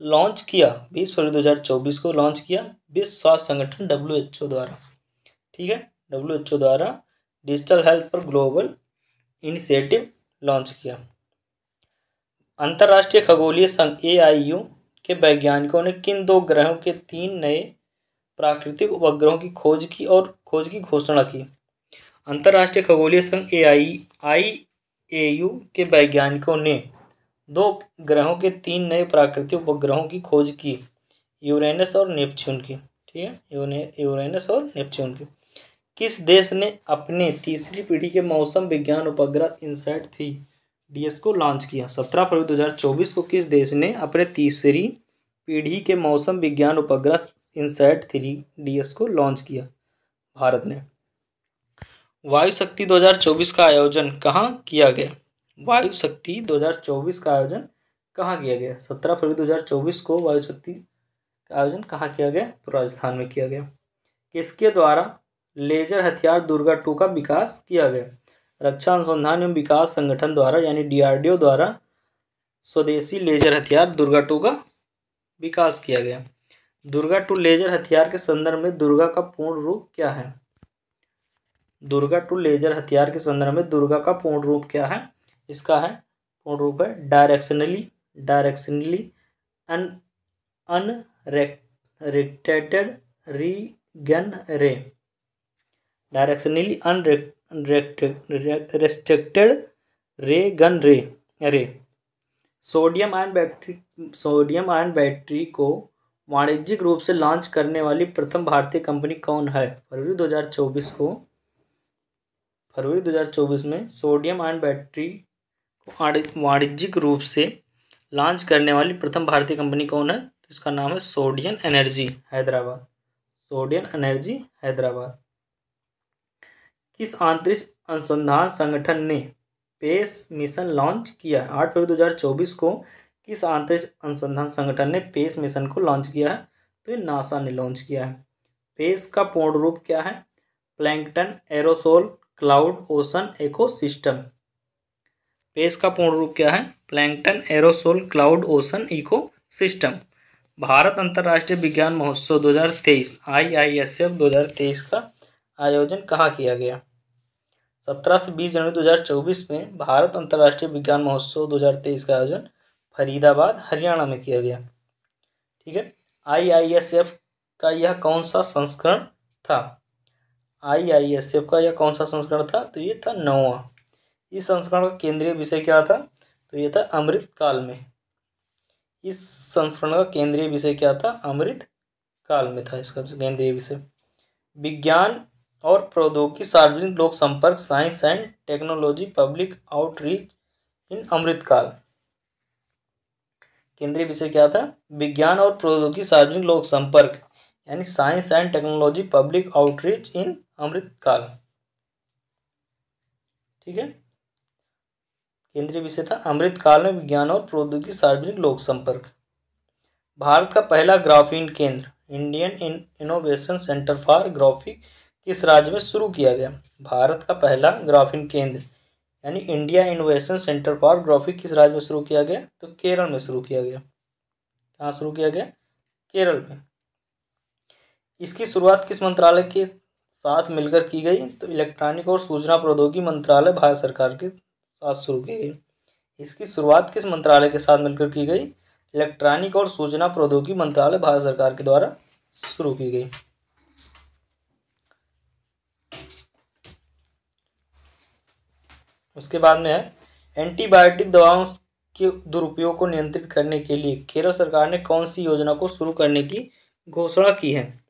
लॉन्च किया? 20 फरवरी 2024 को लॉन्च किया विश्व स्वास्थ्य संगठन WHO द्वारा। ठीक है, WHO द्वारा डिजिटल हेल्थ पर ग्लोबल इनिशिएटिव लॉन्च किया। अंतर्राष्ट्रीय खगोलीय संघ AIU के वैज्ञानिकों ने किन 2 ग्रहों के 3 नए प्राकृतिक उपग्रहों की खोज की घोषणा की? अंतर्राष्ट्रीय खगोलीय संघ AIU के वैज्ञानिकों ने 2 ग्रहों के 3 नए प्राकृतिक उपग्रहों की खोज की, यूरेनस और नेपच्यून की। ठीक है, यूरेनस और नेपच्यून की। किस देश ने अपने तीसरी पीढ़ी के मौसम विज्ञान उपग्रह इनसैट 3DS को लॉन्च किया? 17 फरवरी 2024 को किस देश ने अपने तीसरी पीढ़ी के मौसम विज्ञान उपग्रह इनसैट 3DS को लॉन्च किया? भारत ने। वायु शक्ति 2024 का आयोजन कहाँ किया गया? वायु शक्ति 2024 का आयोजन कहाँ किया गया? 17 फरवरी 2024 को वायु शक्ति का आयोजन कहाँ किया गया? तो राजस्थान में किया गया। किसके द्वारा लेजर हथियार दुर्गा 2 का विकास किया गया? रक्षा अनुसंधान एवं विकास संगठन द्वारा यानी DRDO द्वारा स्वदेशी लेजर हथियार दुर्गा 2 का विकास किया गया। दुर्गा 2 लेजर हथियार के संदर्भ में दुर्गा का पूर्ण रूप क्या है? दुर्गा 2 लेजर हथियार के संदर्भ में दुर्गा का पूर्ण रूप क्या है? इसका है पूर्ण रूप है डायरेक्शनली अनरेक्टेड रीगन रे। डायरेक्शनली अनरेस्ट्रिक्टेड रे गन रे। सोडियम आयन बैटरी को वाणिज्यिक रूप से लॉन्च करने वाली प्रथम भारतीय कंपनी कौन है? फरवरी 2024 में सोडियम आयन बैटरी को वाणिज्यिक रूप से लॉन्च करने वाली प्रथम भारतीय कंपनी कौन है? तो इसका नाम है सोडियन एनर्जी हैदराबाद। सोडियन एनर्जी हैदराबाद। किस अंतरिक्ष अनुसंधान संगठन ने पेस मिशन लॉन्च किया? 8 फरवरी 2024 को किस अंतरिक्ष अनुसंधान संगठन ने पेस मिशन को लॉन्च किया है? तो ये नासा ने लॉन्च किया है। पेस का पूर्ण रूप क्या है? Plankton aerosol cloud ocean ecosystem. PACE का पूर्ण रूप क्या है? Plankton aerosol cloud ocean ecosystem. Bharat अंतर्राष्ट्रीय विज्ञान महोत्सव 2023 IISF 2023 का आयोजन कहाँ किया गया? 17 से 20 जनवरी 2024 में भारत अंतर्राष्ट्रीय विज्ञान महोत्सव 2023 का आयोजन फरीदाबाद हरियाणा में किया गया। ठीक है। IISF का यह कौन सा संस्करण था? IISF का यह कौन सा संस्करण था? तो ये था 9वां। इस संस्करण का केंद्रीय विषय क्या था? तो ये था अमृत काल में। इस संस्करण का केंद्रीय विषय क्या था? अमृत काल में था इसका केंद्रीय विषय। विज्ञान और प्रौद्योगिकी सार्वजनिक लोक संपर्क science and technology public outreach in Amritkaal. केंद्रीय विषय क्या था? विज्ञान और प्रौद्योगिकी सार्वजनिक लोक संपर्क यानी science and technology public outreach in Amritkaal. ठीक है। केंद्रीय विषय था अमृतकाल में विज्ञान और प्रौद्योगिकी सार्वजनिक लोक संपर्क। भारत का पहला ग्राफीन केंद्र Indian innovation centre for graphic किस राज्य में शुरू किया गया? भारत का पहला ग्राफीन केंद्र यानी India innovation centre for graphic किस राज्य में शुरू किया गया? तो केरल में शुरू किया गया। कहाँ शुरू किया गया? केरल में। इसकी शुरुआत किस मंत्रालय के साथ मिलकर की गई? तो इलेक्ट्रॉनिक और सूचना प्रौद्योगिकी मंत्रालय भारत सरकार के साथ शुरू की गई। इसकी शुरुआत किस मंत्रालय के साथ मिलकर की गई? इलेक्ट्रॉनिक और सूचना प्रौद्योगिकी मंत्रालय भारत सरकार के द्वारा शुरू की गई। उसके बाद में है एंटीबायोटिक दवाओं के दुरुपयोग को नियंत्रित करने के लिए केरल सरकार ने कौन सी योजना को शुरू करने की घोषणा की है?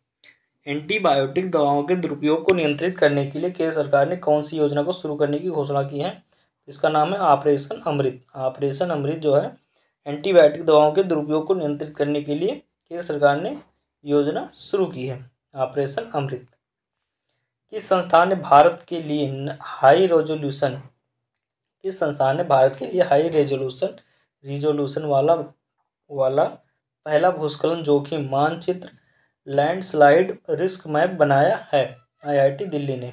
एंटीबायोटिक दवाओं के दुरुपयोग को नियंत्रित करने के लिए केरल सरकार ने कौन सी योजना को शुरू करने की घोषणा की है? इसका नाम है ऑपरेशन अमृत। ऑपरेशन अमृत जो है एंटीबायोटिक दवाओं के दुरुपयोग को नियंत्रित करने के लिए केंद्र सरकार ने योजना शुरू की है, ऑपरेशन अमृत। किस संस्थान ने भारत के लिए हाई रिजोल्यूशन वाला पहला भूस्खलन जोखिम मानचित्र लैंडस्लाइड रिस्क मैप बनाया है? IIT दिल्ली ने।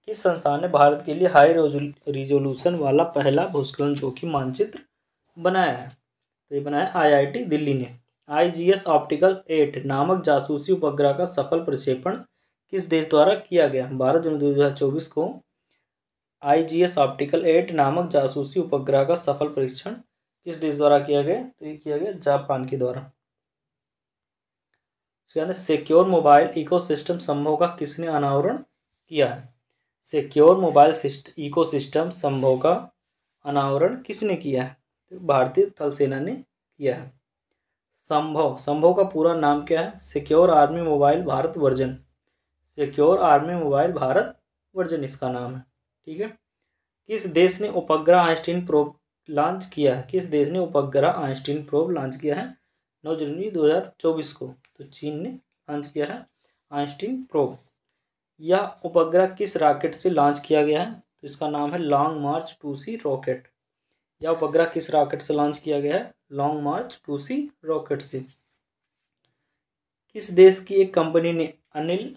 किस संस्थान ने भारत के लिए हाई रिजोल्यूशन वाला पहला भूस्खलन जोखिम मानचित्र बनाया है? तो ये बनाया IIT दिल्ली ने। IGS ऑप्टिकल 8 नामक जासूसी उपग्रह का सफल प्रक्षेपण किस देश द्वारा किया गया? 12 जनवरी 2024 को IGS ऑप्टिकल 8 नामक जासूसी उपग्रह का सफल परीक्षण किस देश द्वारा किया गया? तो ये किया गया जापान के द्वारा। सिक्योर मोबाइल इकोसिस्टम समूह का किसने अनावरण किया है? सिक्योर मोबाइल इकोसिस्टम समूह का अनावरण किसने किया है? तो भारतीय थल सेना ने किया है। संभव का पूरा नाम क्या है? Secure army mobile Bharat version. Secure army mobile Bharat version इसका नाम है। ठीक है। किस देश ने उपग्रह आइंस्टीन प्रोब लॉन्च किया है? किस देश ने उपग्रह आइंस्टीन प्रोब लॉन्च किया है 9 जनवरी 2024 को? तो चीन ने लॉन्च किया है आइंस्टीन प्रोब। यह उपग्रह किस रॉकेट से लॉन्च किया गया है? तो इसका नाम है लॉन्ग मार्च 2C रॉकेट। यह उपग्रह किस रॉकेट से लॉन्च किया गया है? लॉन्ग मार्च 2C रॉकेट से। किस देश की एक कंपनी ने अनिल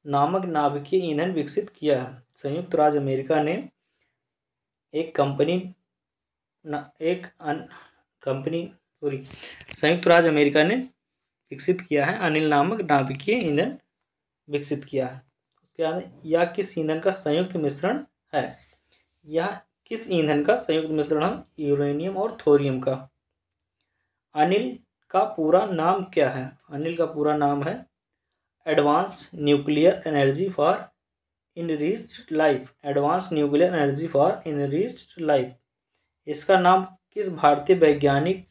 नामक नाभिकीय ईंधन विकसित किया है? संयुक्त राज्य अमेरिका ने एक कंपनी संयुक्त राज्य अमेरिका ने विकसित किया है अनिल नामक नाभिकीय ईंधन विकसित किया है। उसके बाद यह किस ईंधन का संयुक्त मिश्रण है? यह किस ईंधन का संयुक्त मिश्रण है? यूरेनियम और थोरियम का। अनिल का पूरा नाम क्या है? अनिल का पूरा नाम है advance nuclear energy for enriched life. Advance nuclear energy for enriched life. इसका नाम किस भारतीय वैज्ञानिक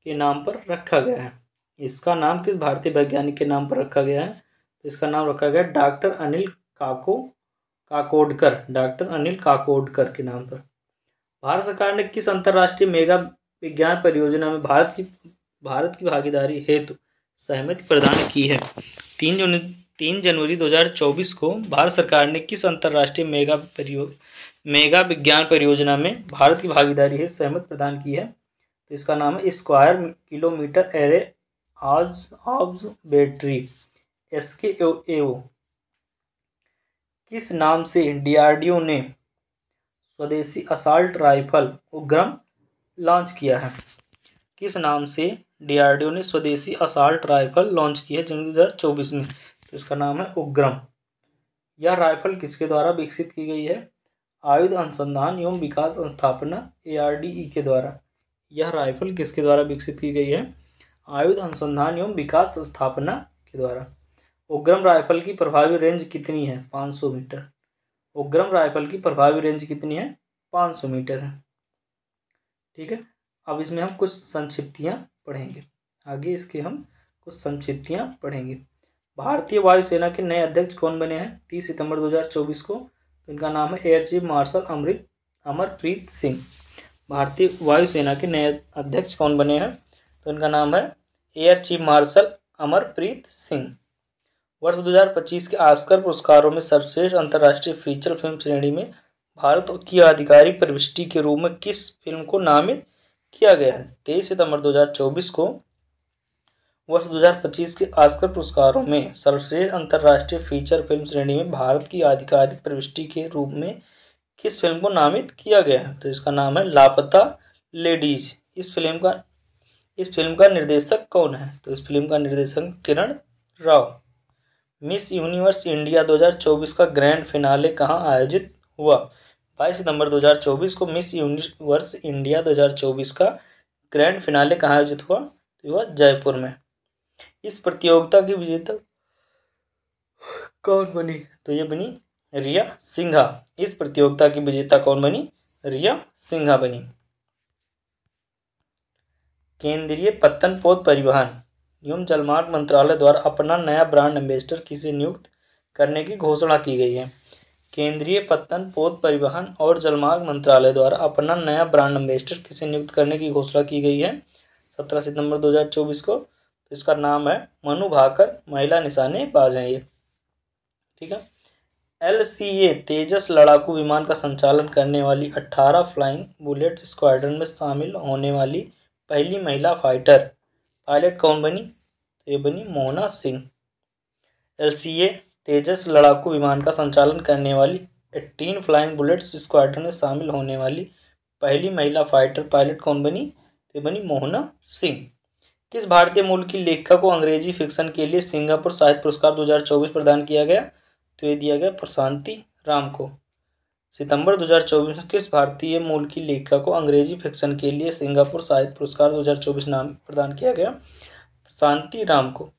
के नाम पर रखा गया है? इसका नाम किस भारतीय वैज्ञानिक के नाम पर रखा गया है? तो इसका नाम रखा गया डॉक्टर अनिल काकोडकर। डॉक्टर अनिल काकोडकर के नाम पर। भारत सरकार ने किस अंतर्राष्ट्रीय मेगा विज्ञान परियोजना में भारत की भागीदारी हेतु सहमति प्रदान की है? 3 जनवरी 2024 को भारत सरकार ने किस अंतर्राष्ट्रीय मेगा विज्ञान परियोजना में भारत की भागीदारी हेतु सहमति प्रदान की है? तो इसका नाम है square kilometre array observatory SKAO। किस नाम से DRDO ने स्वदेशी असॉल्ट राइफल उग्रम लॉन्च किया है? किस नाम से DRDO ने स्वदेशी असॉल्ट राइफल लॉन्च की है जनवरी 2024 में? तो इसका नाम है उग्रम। यह राइफल किसके द्वारा विकसित की गई है? आयुध अनुसंधान एवं विकास संस्थापना ARDE के द्वारा। यह राइफल किसके द्वारा विकसित की गई है? आयुध अनुसंधान एवं विकास संस्थापना के द्वारा। उग्रम राइफल की प्रभावी रेंज कितनी है? 500 मीटर। उग्रम राइफल की प्रभावी रेंज कितनी है? 500 मीटर है। ठीक है। अब इसमें हम कुछ संक्षिप्तियाँ पढ़ेंगे। आगे इसके हम कुछ संक्षिप्तियाँ पढ़ेंगे। भारतीय वायुसेना के नए अध्यक्ष कौन बने हैं 30 सितंबर 2024 को? तो इनका नाम है air chief marshal Amarpreet Singh. भारतीय वायुसेना के नए अध्यक्ष कौन बने हैं? तो इनका नाम है air chief marshal Amarpreet Singh. वर्ष 2025 के ऑस्कर पुरस्कारों में सर्वश्रेष्ठ अंतर्राष्ट्रीय फीचर फिल्म श्रेणी में भारत की आधिकारिक प्रविष्टि के रूप में किस फिल्म को नामित किया गया है? 23 सितंबर 2024 को वर्ष 2025 के ऑस्कर पुरस्कारों में सर्वश्रेष्ठ अंतर्राष्ट्रीय फीचर फिल्म श्रेणी में भारत की आधिकारिक प्रविष्टि के रूप में किस फिल्म को नामित किया गया है? तो इसका नाम है लापता लेडीज। इस फिल्म का निर्देशक कौन है? तो इस फिल्म का निर्देशक Kiran Rao. Miss universe India 2024 का ग्रैंड फिनाले कहाँ आयोजित हुआ? 22 सितंबर 2024 को मिस यूनिवर्स इंडिया 2024 का ग्रैंड फिनाले कहाँ आयोजित हुआ? तो हुआ जयपुर में। इस प्रतियोगिता की विजेता कौन बनी? तो ये बनी रिया सिंघा। इस प्रतियोगिता की विजेता कौन बनी? रिया सिंघा बनी। केंद्रीय पत्तन पोत परिवहन एवं जलमार्ग मंत्रालय द्वारा अपना नया ब्रांड एम्बेसडर किसे नियुक्त करने की घोषणा की गई है? केंद्रीय पत्तन पोत परिवहन और जलमार्ग मंत्रालय द्वारा अपना नया ब्रांड एम्बेसडर किसे नियुक्त करने की घोषणा की गई है 17 सितंबर 2024 को? तो इसका नाम है मनु भाकर। महिला निशानेबाज हैं ये। ठीक है। LCA तेजस लड़ाकू विमान का संचालन करने वाली 18 फ्लाइंग बुलेट स्क्वाड्रन में शामिल होने वाली पहली महिला पायलट कौन बनी? तो ये बनी मोहना सिंह। LCA तेजस लड़ाकू विमान का संचालन करने वाली 18 फ्लाइंग बुलेट्स स्क्वाड्रन में शामिल होने वाली पहली महिला पायलट कौन बनी? तो बनी मोहना सिंह। किस भारतीय मूल की लेखिका को अंग्रेजी फिक्शन के लिए सिंगापुर साहित्य पुरस्कार 2024 प्रदान किया गया? तो ये दिया गया प्रशांति राम को। सितंबर 2024 में किस भारतीय मूल की लेखिका को अंग्रेजी फिक्शन के लिए सिंगापुर साहित्य पुरस्कार 2024 नाम प्रदान किया गया? प्रशांति राम को।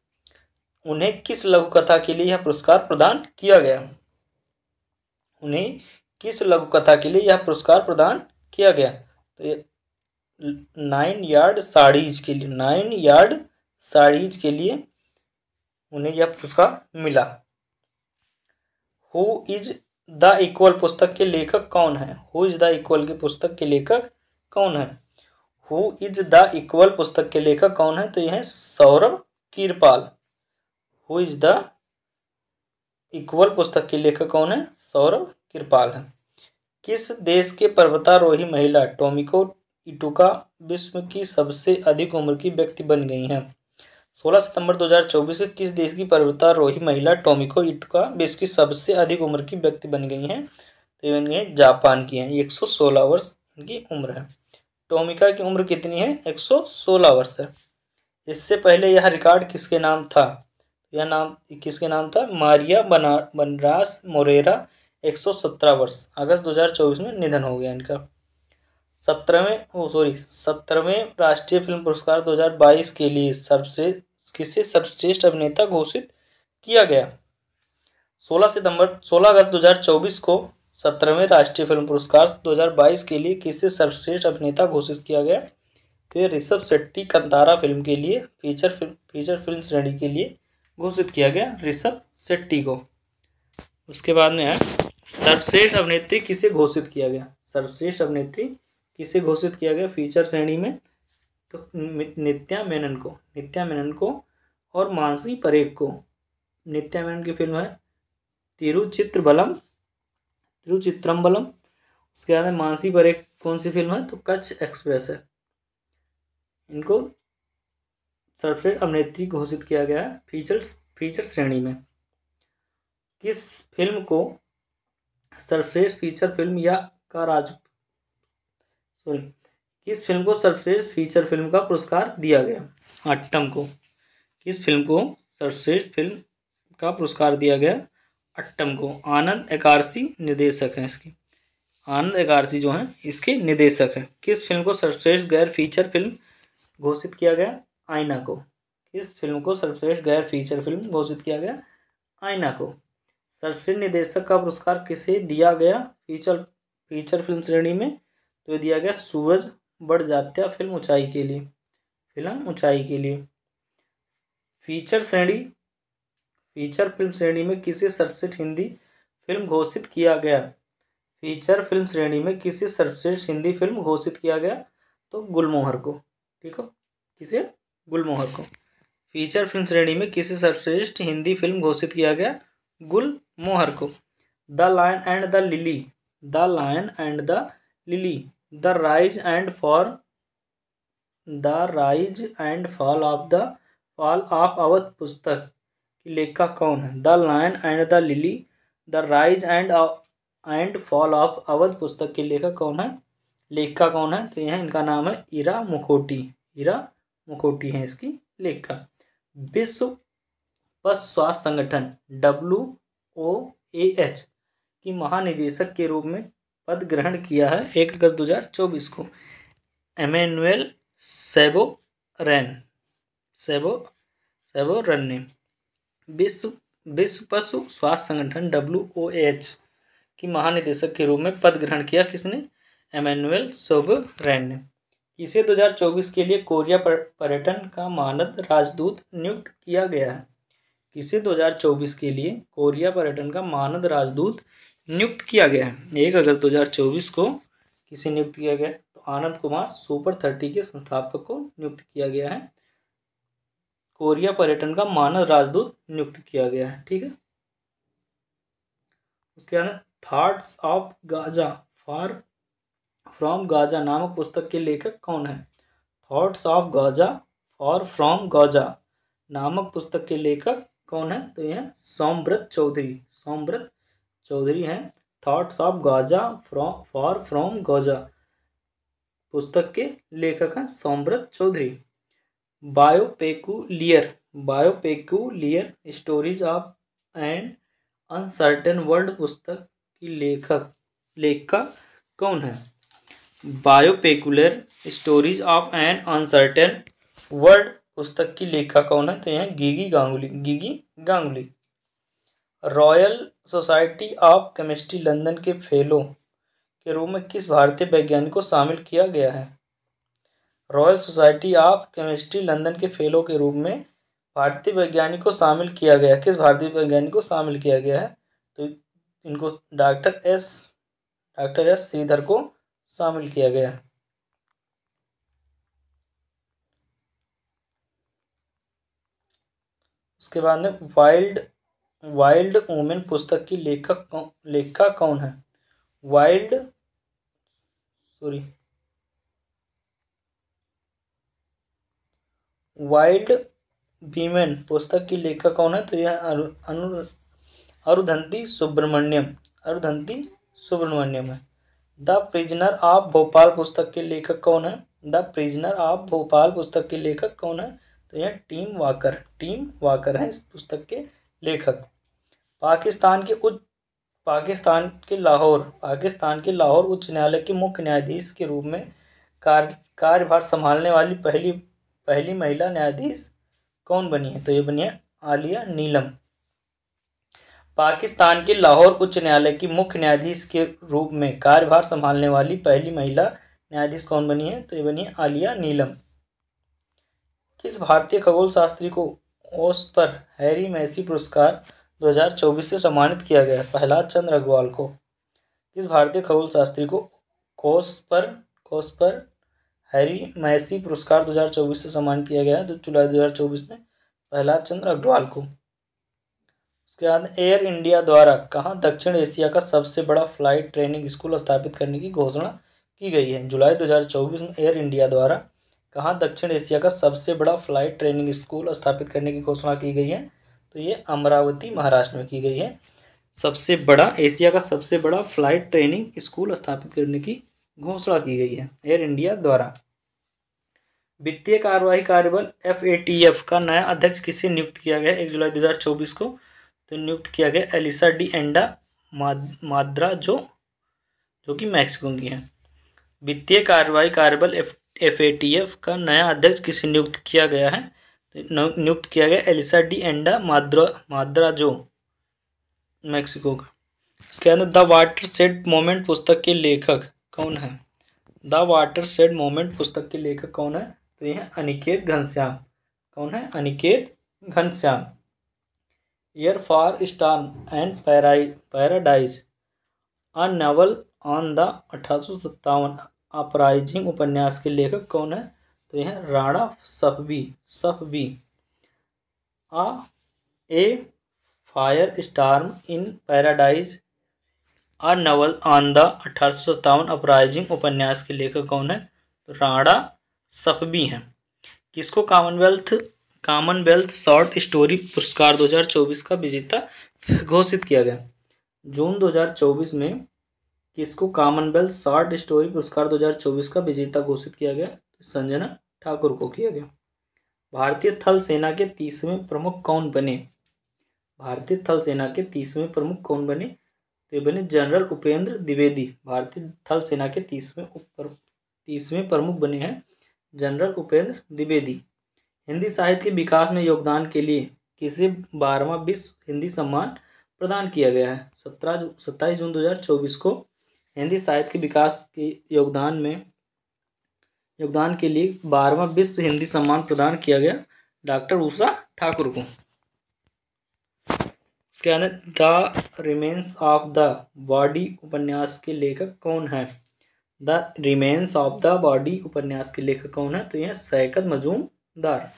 उन्हें किस लघु कथा के लिए यह पुरस्कार प्रदान किया गया? उन्हें किस लघु कथा के लिए यह पुरस्कार प्रदान किया गया? तो ये 9 यार्ड साड़ीज के लिए 9 यार्ड साड़ीज के लिए उन्हें यह पुरस्कार मिला। हु इज द इक्वल पुस्तक के लेखक कौन है? हु इज द इक्वल की पुस्तक के लेखक कौन है? हु इज द इक्वल पुस्तक के लेखक कौन है? तो यह है Saurabh Kirpal. Who is the equal पुस्तक के लेखक कौन है? सौरभ कीरपाल है। किस देश के पर्वतारोही महिला टोमिको इटुका विश्व की सबसे अधिक उम्र की व्यक्ति बन गई हैं? 16 सितंबर 2024 से किस देश की पर्वतारोही महिला टोमिको इटुका विश्व की सबसे अधिक उम्र की व्यक्ति बन गई हैं? तो ये बन गई है जापान की हैं। 116 वर्ष इनकी उम्र है। टोमिका की उम्र कितनी है? 116 वर्ष है। इससे पहले यह रिकॉर्ड किसके नाम था? यह नाम किसके नाम था? मारिया बनरास मोरेरा 117 वर्ष। अगस्त 2024 में निधन हो गया इनका। 17वें राष्ट्रीय फिल्म पुरस्कार 2022 के लिए किसे सर्वश्रेष्ठ अभिनेता घोषित किया गया? 16 अगस्त 2024 को 17वें राष्ट्रीय फिल्म पुरस्कार 2022 के लिए किसे सर्वश्रेष्ठ अभिनेता घोषित किया गया? तो ऋषभ शेट्टी कंतारा फिल्म के लिए फीचर फिल्म श्रेणी के लिए घोषित किया गया ऋषभ शेट्टी को। उसके बाद में है सर्वश्रेष्ठ अभिनेत्री किसे घोषित किया गया? सर्वश्रेष्ठ अभिनेत्री किसे घोषित किया गया फीचर श्रेणी में? तो नित्या मेनन को और मानसी परेख को। नित्या मेनन की फिल्म है तिरुचित्रम्बलम। उसके बाद मानसी परेख कौन सी फिल्म है? तो कच्छ एक्सप्रेस है। इनको सर्वश्रेष्ठ अभिनेत्री घोषित किया गया है फीचर श्रेणी में। किस फिल्म को सर्वश्रेष्ठ फीचर फिल्म किस फिल्म को सर्वश्रेष्ठ फीचर फिल्म का पुरस्कार दिया गया? अट्टम को। किस फिल्म को सर्वश्रेष्ठ फिल्म का पुरस्कार दिया गया? अट्टम को। आनंद एकादशी निर्देशक हैं इसके। आनंद एकादशी जो हैं इसके निर्देशक हैं। किस फिल्म को सर्वश्रेष्ठ गैर फीचर फिल्म घोषित किया गया? आईना को। किस फिल्म को सर्वश्रेष्ठ गैर फीचर फिल्म घोषित किया गया? आईना को। सर्वश्रेष्ठ निर्देशक का पुरस्कार किसे दिया गया फीचर फिल्म श्रेणी में? तो दिया गया सूरज बढ़ जात्या फिल्म ऊंचाई के लिए। फीचर फिल्म श्रेणी में किसे सर्वश्रेष्ठ हिंदी फिल्म घोषित किया गया? फीचर फिल्म श्रेणी में किसे सर्वश्रेष्ठ हिंदी फिल्म घोषित किया गया? तो गुलमोहर को। ठीक हो, किसे? गुलमोहर को। फीचर फिल्म श्रेणी में किसे सर्वश्रेष्ठ हिंदी फिल्म घोषित किया गया? गुलमोहर को। The lion and the lily, the rise and fall of Awadh पुस्तक की लेखक कौन है? The lion and the lily, the rise and fall of Awadh पुस्तक के लेखक कौन है? लेखिका कौन है? तो यह इनका नाम है इरा मुखोटी है इसकी लेखिका। विश्व पशु स्वास्थ्य संगठन WOAH की महानिदेशक के रूप में पद ग्रहण किया है 1 अगस्त 2024 को एमेनुएल सेबोरन ने। विश्व पशु स्वास्थ्य संगठन WOAH की महानिदेशक के रूप में पद ग्रहण किया किसने? एमेनुएल सेबोरन ने। किसे 2024 के लिए कोरिया पर्यटन का मानद राजदूत नियुक्त किया गया है? किसे 2024 के लिए कोरिया पर्यटन का मानद राजदूत नियुक्त किया गया है? 1 अगस्त 2024 को किसे नियुक्त किया गया? तो आनंद कुमार सुपर 30 के संस्थापक को नियुक्त किया गया है। कोरिया पर्यटन का मानद राजदूत नियुक्त किया गया है। ठीक है। उसके बाद thoughts of Gaza from Gaza नामक पुस्तक के लेखक कौन है? Thoughts of Gaza from Gaza नामक पुस्तक के लेखक कौन है? तो यह सोमव्रत चौधरी हैं। Thoughts of Gaza from Gaza पुस्तक के लेखक हैं Somabrata Chowdhury. Biopeculiar stories of an uncertain world पुस्तक की लेखिका कौन है? Biopeculiar stories of an uncertain world पुस्तक की लेखिका कौन है? तो यह Gigi Ganguly. Royal Society of Chemistry London के फेलो के रूप में किस भारतीय वैज्ञानिक को शामिल किया गया है? Royal Society of Chemistry London के फेलो के रूप में भारतीय वैज्ञानिक को शामिल किया गया। किस भारतीय वैज्ञानिक को शामिल किया गया है? तो इनको डॉक्टर एस श्रीधर को शामिल किया गया। उसके बाद में वाइल्ड वुमेन पुस्तक की लेखिका कौन है? वाइल्ड वीमेन पुस्तक की लेखिका कौन है? तो यह अरुंधति सुब्रमण्यम है। द प्रिजनर ऑफ भोपाल पुस्तक के लेखक कौन है? द प्रिजनर ऑफ भोपाल पुस्तक के लेखक कौन है? तो यह टीम वाकर हैं इस पुस्तक के लेखक। पाकिस्तान के लाहौर उच्च न्यायालय के मुख्य न्यायाधीश के रूप में कार्यभार संभालने वाली पहली महिला न्यायाधीश कौन बनी है? तो ये बनी है आलिया नीलम। पाकिस्तान के लाहौर उच्च न्यायालय की मुख्य न्यायाधीश के रूप में कार्यभार संभालने वाली पहली महिला न्यायाधीश कौन बनी है? तो ये बनी है आलिया नीलम। किस भारतीय खगोल शास्त्री को ओस्पर हैरी मैसी पुरस्कार 2024 से सम्मानित किया गया? प्रहलाद चंद्र अग्रवाल को। किस भारतीय खगोल शास्त्री को कोस्पर हैरी मैसी पुरस्कार 2024 से सम्मानित किया गया? तो जुलाई 2024 में प्रहलाद चंद्र अग्रवाल को। उसके बाद एयर इंडिया द्वारा कहाँ दक्षिण एशिया का सबसे बड़ा फ्लाइट ट्रेनिंग स्कूल स्थापित करने की घोषणा की गई है? जुलाई 2024 में एयर इंडिया द्वारा कहाँ दक्षिण एशिया का सबसे बड़ा फ्लाइट ट्रेनिंग स्कूल स्थापित करने की घोषणा की गई है? तो ये अमरावती महाराष्ट्र में की गई है। एशिया का सबसे बड़ा फ्लाइट ट्रेनिंग स्कूल स्थापित करने की घोषणा की गई है एयर इंडिया द्वारा। वित्तीय कार्यवाही कार्यबल FATF का नया अध्यक्ष किसे नियुक्त किया गया 1 जुलाई 2024 को? तो नियुक्त किया गया एलिसा डी एंडा माद्रा जो कि मैक्सिको की है। वित्तीय कार्यवाही कार्यबल FATF का नया अध्यक्ष किसे नियुक्त किया गया है? तो नियुक्त किया गया एलिसा डी एंडा माद्रा जो मैक्सिको का। उसके अंदर द वाटरशेड मोमेंट पुस्तक के लेखक कौन है? द वाटरशेड मोमेंट पुस्तक के लेखक कौन है? तो यह अनिकेत घनश्याम। कौन है? Aniket Ghanshyam. Air for storm and paradise a novel on the 1857 uprising उपन्यास के लेखक कौन है? तो यह Rana Safvi. A firestorm in paradise a novel on the 1857 uprising उपन्यास के लेखक कौन है? तो राणा सफवी हैं। किसको कॉमनवेल्थ शॉर्ट स्टोरी पुरस्कार 2024 का विजेता घोषित किया गया? जून 2024 में किसको कॉमनवेल्थ शॉर्ट स्टोरी पुरस्कार 2024 का विजेता घोषित किया गया? संजना ठाकुर को किया गया। भारतीय थल सेना के 30वें प्रमुख कौन बने? भारतीय थल सेना के 30वें प्रमुख कौन बने? तो ये बने जनरल उपेंद्र द्विवेदी। भारतीय थल सेना के 30वें प्रमुख बने हैं जनरल उपेंद्र द्विवेदी। हिंदी साहित्य के विकास में योगदान के लिए किसे 12वां विश्व हिंदी सम्मान प्रदान किया गया है? 27 जून 2024 को हिंदी साहित्य के विकास के योगदान के लिए 12वां विश्व हिंदी सम्मान प्रदान किया गया डॉक्टर उषा ठाकुर को। उसके अंदर the remains of the body उपन्यास के लेखक कौन है? The remains of the body उपन्यास के लेखक कौन है? तो यह Saikat Majumdar.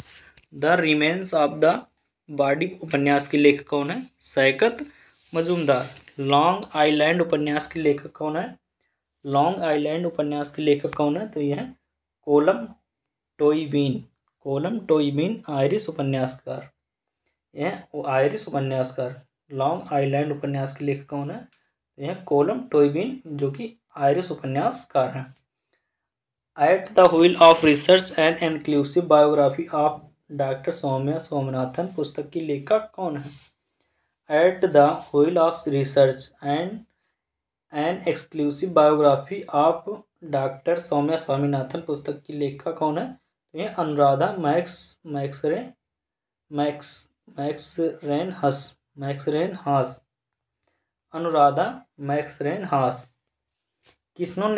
The remains of the body उपन्यास के लेखक कौन है? शैकत मजूमदार। लॉन्ग आइलैंड उपन्यास के लेखक कौन है? लॉन्ग आइलैंड उपन्यास के लेखक कौन है? तो यह कोलम टोइबिन आयरिश उपन्यासकार। यह आयरिश उपन्यासकार। लॉन्ग आइलैंड उपन्यास के लेखक कौन है? यह कोलम टोइबिन जो कि आयरिश उपन्यासकार हैं। At the wheel of research and inclusive biography of doctor Soumya Swaminathan पुस्तक की लेखक कौन है? At the wheel of research and an exclusive biography of doctor Soumya Swaminathan पुस्तक की लेखक कौन है? तो यह अनुराधा अनुराधा मैक्सरेनहास। किसको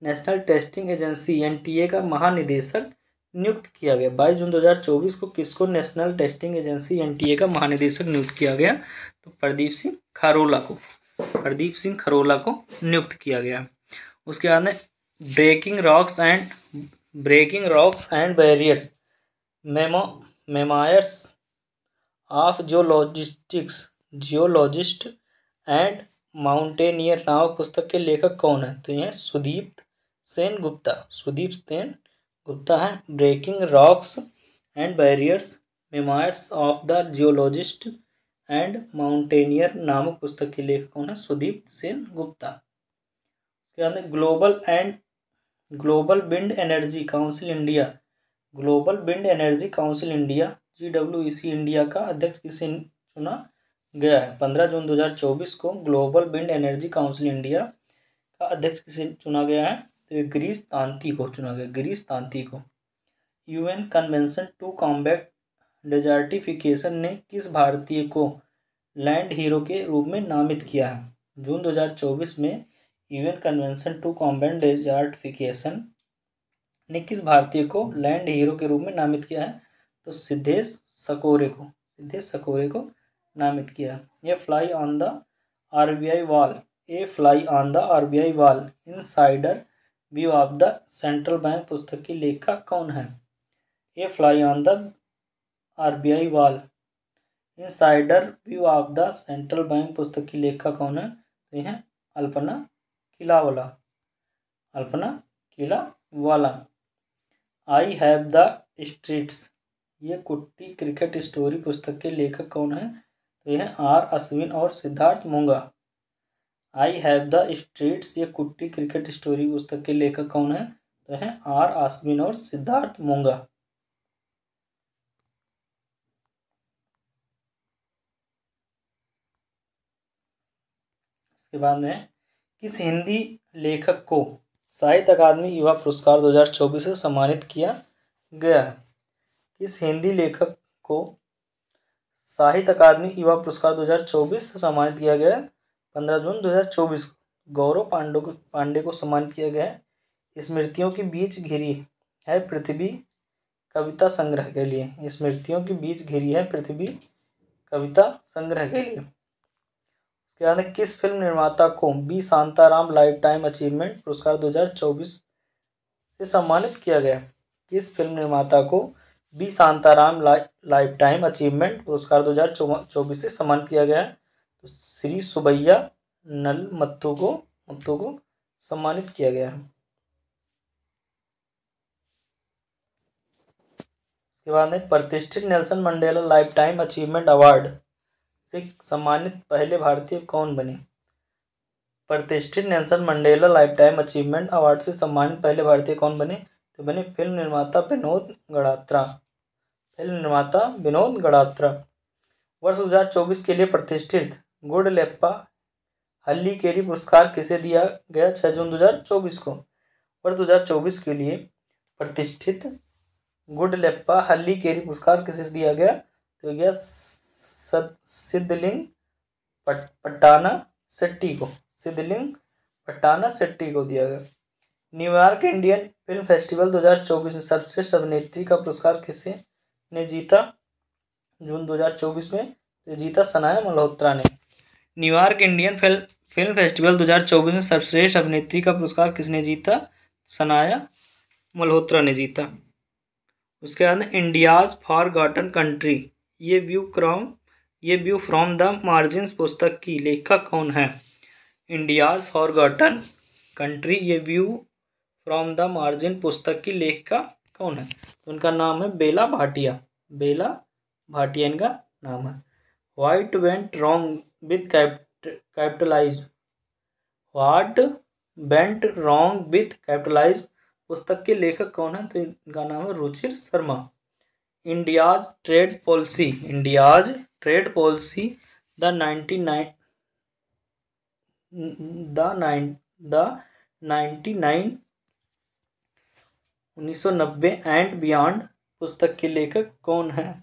नेशनल टेस्टिंग एजेंसी NTA का महानिदेशक नियुक्त किया गया? 22 जून 2024 को किसको नेशनल टेस्टिंग एजेंसी एनटीए का महानिदेशक नियुक्त किया गया? तो प्रदीप सिंह खरोला को नियुक्त किया गया। उसके बाद में breaking rocks and barriers memoirs of geologist and mountaineer नामक पुस्तक के लेखक कौन है? तो यह सुदीप सेन गुप्ता है। Breaking rocks and barriers memoirs of the geologist and mountaineer नामक पुस्तक के लेखक कौन है? सुदीप सेन गुप्ता। उसके बाद global wind energy council India GWEC India का अध्यक्ष किसे चुना गया है? 15 जून 2024 को global wind energy council India का अध्यक्ष किसे चुना गया है? तो गिरीश तांती को चुना गया। UN convention to combat desertification ने किस भारतीय को लैंड हीरो के रूप में नामित किया है? जून 2024 में UN convention to combat desertification ने किस भारतीय को लैंड हीरो के रूप में नामित किया है? तो सिद्धेश सकौरे को नामित किया। A fly on the RBI wall insider view of the central bank पुस्तक की लेखक कौन है? A fly on the RBI wall insider view of the central bank पुस्तक की लेखक कौन है? तो यह Alpana Killawala. I have the streets ये कुट्टी क्रिकेट स्टोरी पुस्तक के लेखक कौन है? तो यह R अश्विन और सिद्धार्थ मूंगा। आई हैव द स्ट्रीट्स ये कुट्टी क्रिकेट स्टोरी पुस्तक के लेखक कौन है? तो है R अश्विन और सिद्धार्थ मूंगा। इसके बाद में किस हिंदी लेखक को साहित्य अकादमी युवा पुरस्कार 2024 से सम्मानित किया गया है? किस हिंदी लेखक को साहित्य अकादमी युवा पुरस्कार 2024 से सम्मानित किया गया है? 15 जून 2024 को गौरव पांडे को सम्मानित किया गया है। स्मृतियों के बीच घिरी है पृथ्वी कविता संग्रह के लिए। उसके बाद किस फिल्म निर्माता को B Shantaram life time achievement पुरस्कार 2024 से सम्मानित किया गया? किस फिल्म निर्माता को B Shantaram life time achievement पुरस्कार 2024 से सम्मानित किया गया है? तो श्री सुबैया नलमत्तु को सम्मानित किया गया है। इसके बाद में प्रतिष्ठित Nelson Mandela life time achievement award से सम्मानित पहले भारतीय कौन बने? प्रतिष्ठित Nelson Mandela life time achievement award से सम्मानित पहले भारतीय कौन बने? तो बने फिल्म निर्माता विनोद गड़ात्रा। वर्ष 2024 के लिए प्रतिष्ठित गुडलेप्पा हल्लीकेरी पुरस्कार किसे दिया गया? 6 जून 2024 को। वर्ष 2024 के लिए प्रतिष्ठित गुडलेप्पा हल्लीकेरी पुरस्कार किसे दिया गया? तो गया सिद्धलिंग पट्टाना शेट्टी को दिया गया। न्यूयॉर्क इंडियन फिल्म फेस्टिवल 2024 में सर्वश्रेष्ठ अभिनेत्री का पुरस्कार किसे ने जीता? जून 2024 में तो जीता सनाया मल्होत्रा ने। न्यूयॉर्क इंडियन फिल्म फेस्टिवल 2024 में सर्वश्रेष्ठ अभिनेत्री का पुरस्कार किसने जीता? सनाया मल्होत्रा ने जीता। उसके बाद इंडियाज फॉरगॉटन कंट्री ये व्यू फ्रॉम द मार्जिन्स पुस्तक की लेखक कौन है? इंडियाज फॉरगॉटन कंट्री ये व्यू फ्रॉम द मार्जिन पुस्तक की लेखिका कौन है? तो उनका नाम है बेला भाटिया इनका नाम है। What went wrong with capitalize पुस्तक के लेखक कौन है? तो इनका नाम है Ruchir Sharma. India's trade policy the 1990 and beyond पुस्तक के लेखक कौन है?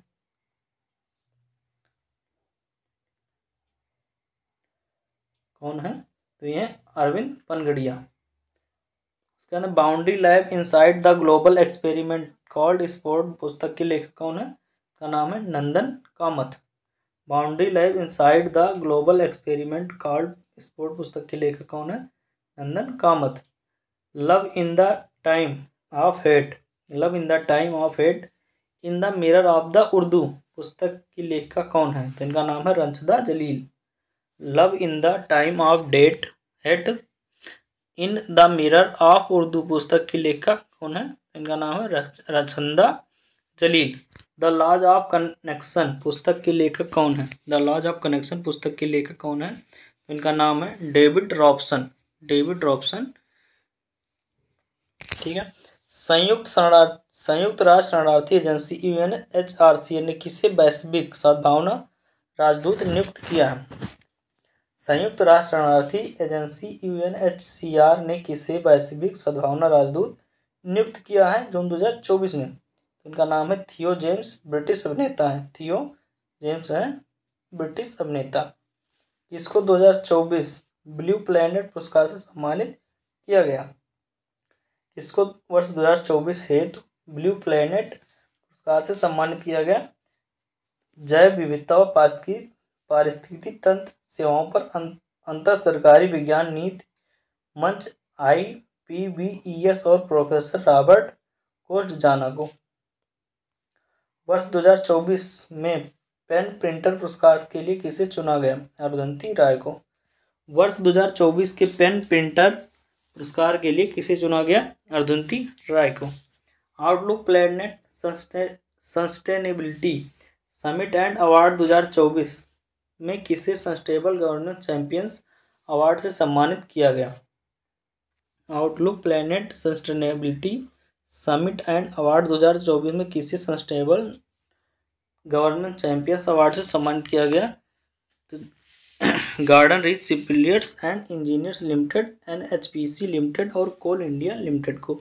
तो ये अरविंद पनगड़िया। उसके अंदर boundary lab inside the global experiment called sport पुस्तक के लेखक कौन है? का नाम है Nandan Kamath. Boundary live inside the global experiment called sport पुस्तक के लेखक कौन है? Nandan Kamath. Love in the time of hate, love in the time of hate in the mirror of the Urdu पुस्तक की लेखिका कौन है? तो इनका नाम है Rakhshanda Jalil. Love in the time of date hate in the mirror of Urdu पुस्तक की लेखिका कौन है? इनका नाम है Rakhshanda Jalil. The laws of connection पुस्तक के लेखक कौन है? द लॉज ऑफ कनेक्शन पुस्तक के लेखक कौन है? इनका नाम है डेविड रॉबसन, डेविड रॉबसन। ठीक है। संयुक्त राष्ट्र शरणार्थी एजेंसी UNHRC ने किसे वैश्विक सद्भावना राजदूत नियुक्त किया है? संयुक्त राष्ट्र शरणार्थी एजेंसी UNHCR ने किसे वैश्विक सद्भावना राजदूत नियुक्त किया है जून 2024 में? इनका नाम है थियो जेम्स, ब्रिटिश अभिनेता है। थियो जेम्स है ब्रिटिश अभिनेता। इसको 2024 ब्लू प्लैनेट पुरस्कार से सम्मानित किया गया। इसको वर्ष 2024 हेतु ब्लू प्लैनेट पुरस्कार से सम्मानित किया गया। जैव विविधता व पारिस्थितिक तंत्र सेवाओं पर अंतर सरकारी विज्ञान नीति मंच IPBES और प्रोफेसर रॉबर्ट कोस्टजाना को। वर्ष 2024 में पेन प्रिंटर पुरस्कार के लिए किसे चुना गया? अरुंधति राय को। वर्ष 2024 के पेन प्रिंटर पुरस्कार के लिए किसे चुना गया? अरुंधति राय को। Outlook planet sustainability summit and award 2024 में किसे सस्टेनेबल गवर्नेंस चैंपियंस अवार्ड से सम्मानित किया गया? Outlook planet sustainability summit and award 2024 में किसे सस्टेनेबल गवर्नेंस चैंपियंस अवार्ड से सम्मानित किया गया? तो garden reach shipbuilders and engineers limited, NHPC limited और कोल इंडिया लिमिटेड को।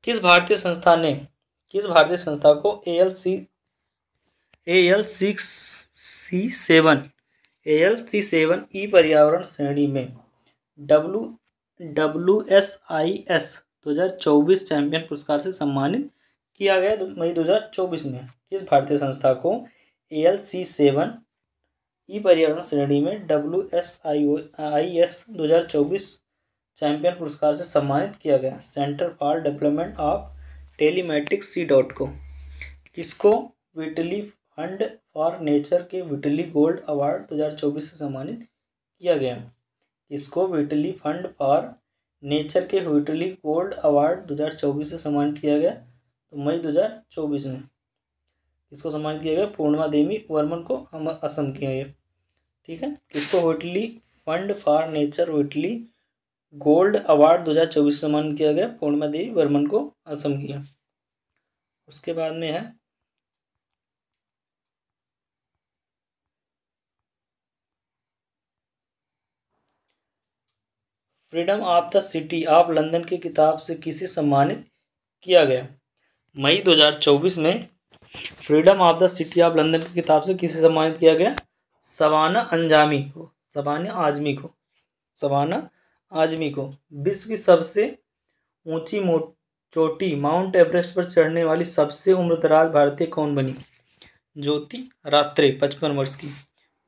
किस भारतीय संस्था को AL6C7 ई पर्यावरण श्रेणी में WSIS 2024 चैंपियन पुरस्कार से सम्मानित किया गया मई 2024 में? किस भारतीय संस्था को AL6C7 ई पर्यावरण श्रेणी में WSIS 2024 चैंपियन पुरस्कार से सम्मानित किया गया? Centre for development of telematics C. को। किसको विटली फंड फॉर नेचर के विटली गोल्ड अवार्ड 2024 से सम्मानित किया गया? किसको विटली फंड फॉर नेचर के विटली गोल्ड अवार्ड 2024 से सम्मानित किया गया? तो मई 2024 में। किसको सम्मानित किया गया? पूर्णिमा देवी वर्मन को, असम की है ये। ठीक है। किसको विटली fund for nature विटली gold award 2024 सम्मानित किया गया? पूर्णिमा देवी वर्मन को, असम की है। उसके बाद में है freedom of the city of London की किताब से किसे सम्मानित किया गया? मई 2024 में freedom of the city of London की किताब से किसे सम्मानित किया गया? शबाना आजमी को। विश्व की सबसे ऊंची चोटी माउंट एवरेस्ट पर चढ़ने वाली सबसे उम्रदराज भारतीय कौन बनी? ज्योति रात्रे 55 वर्ष की।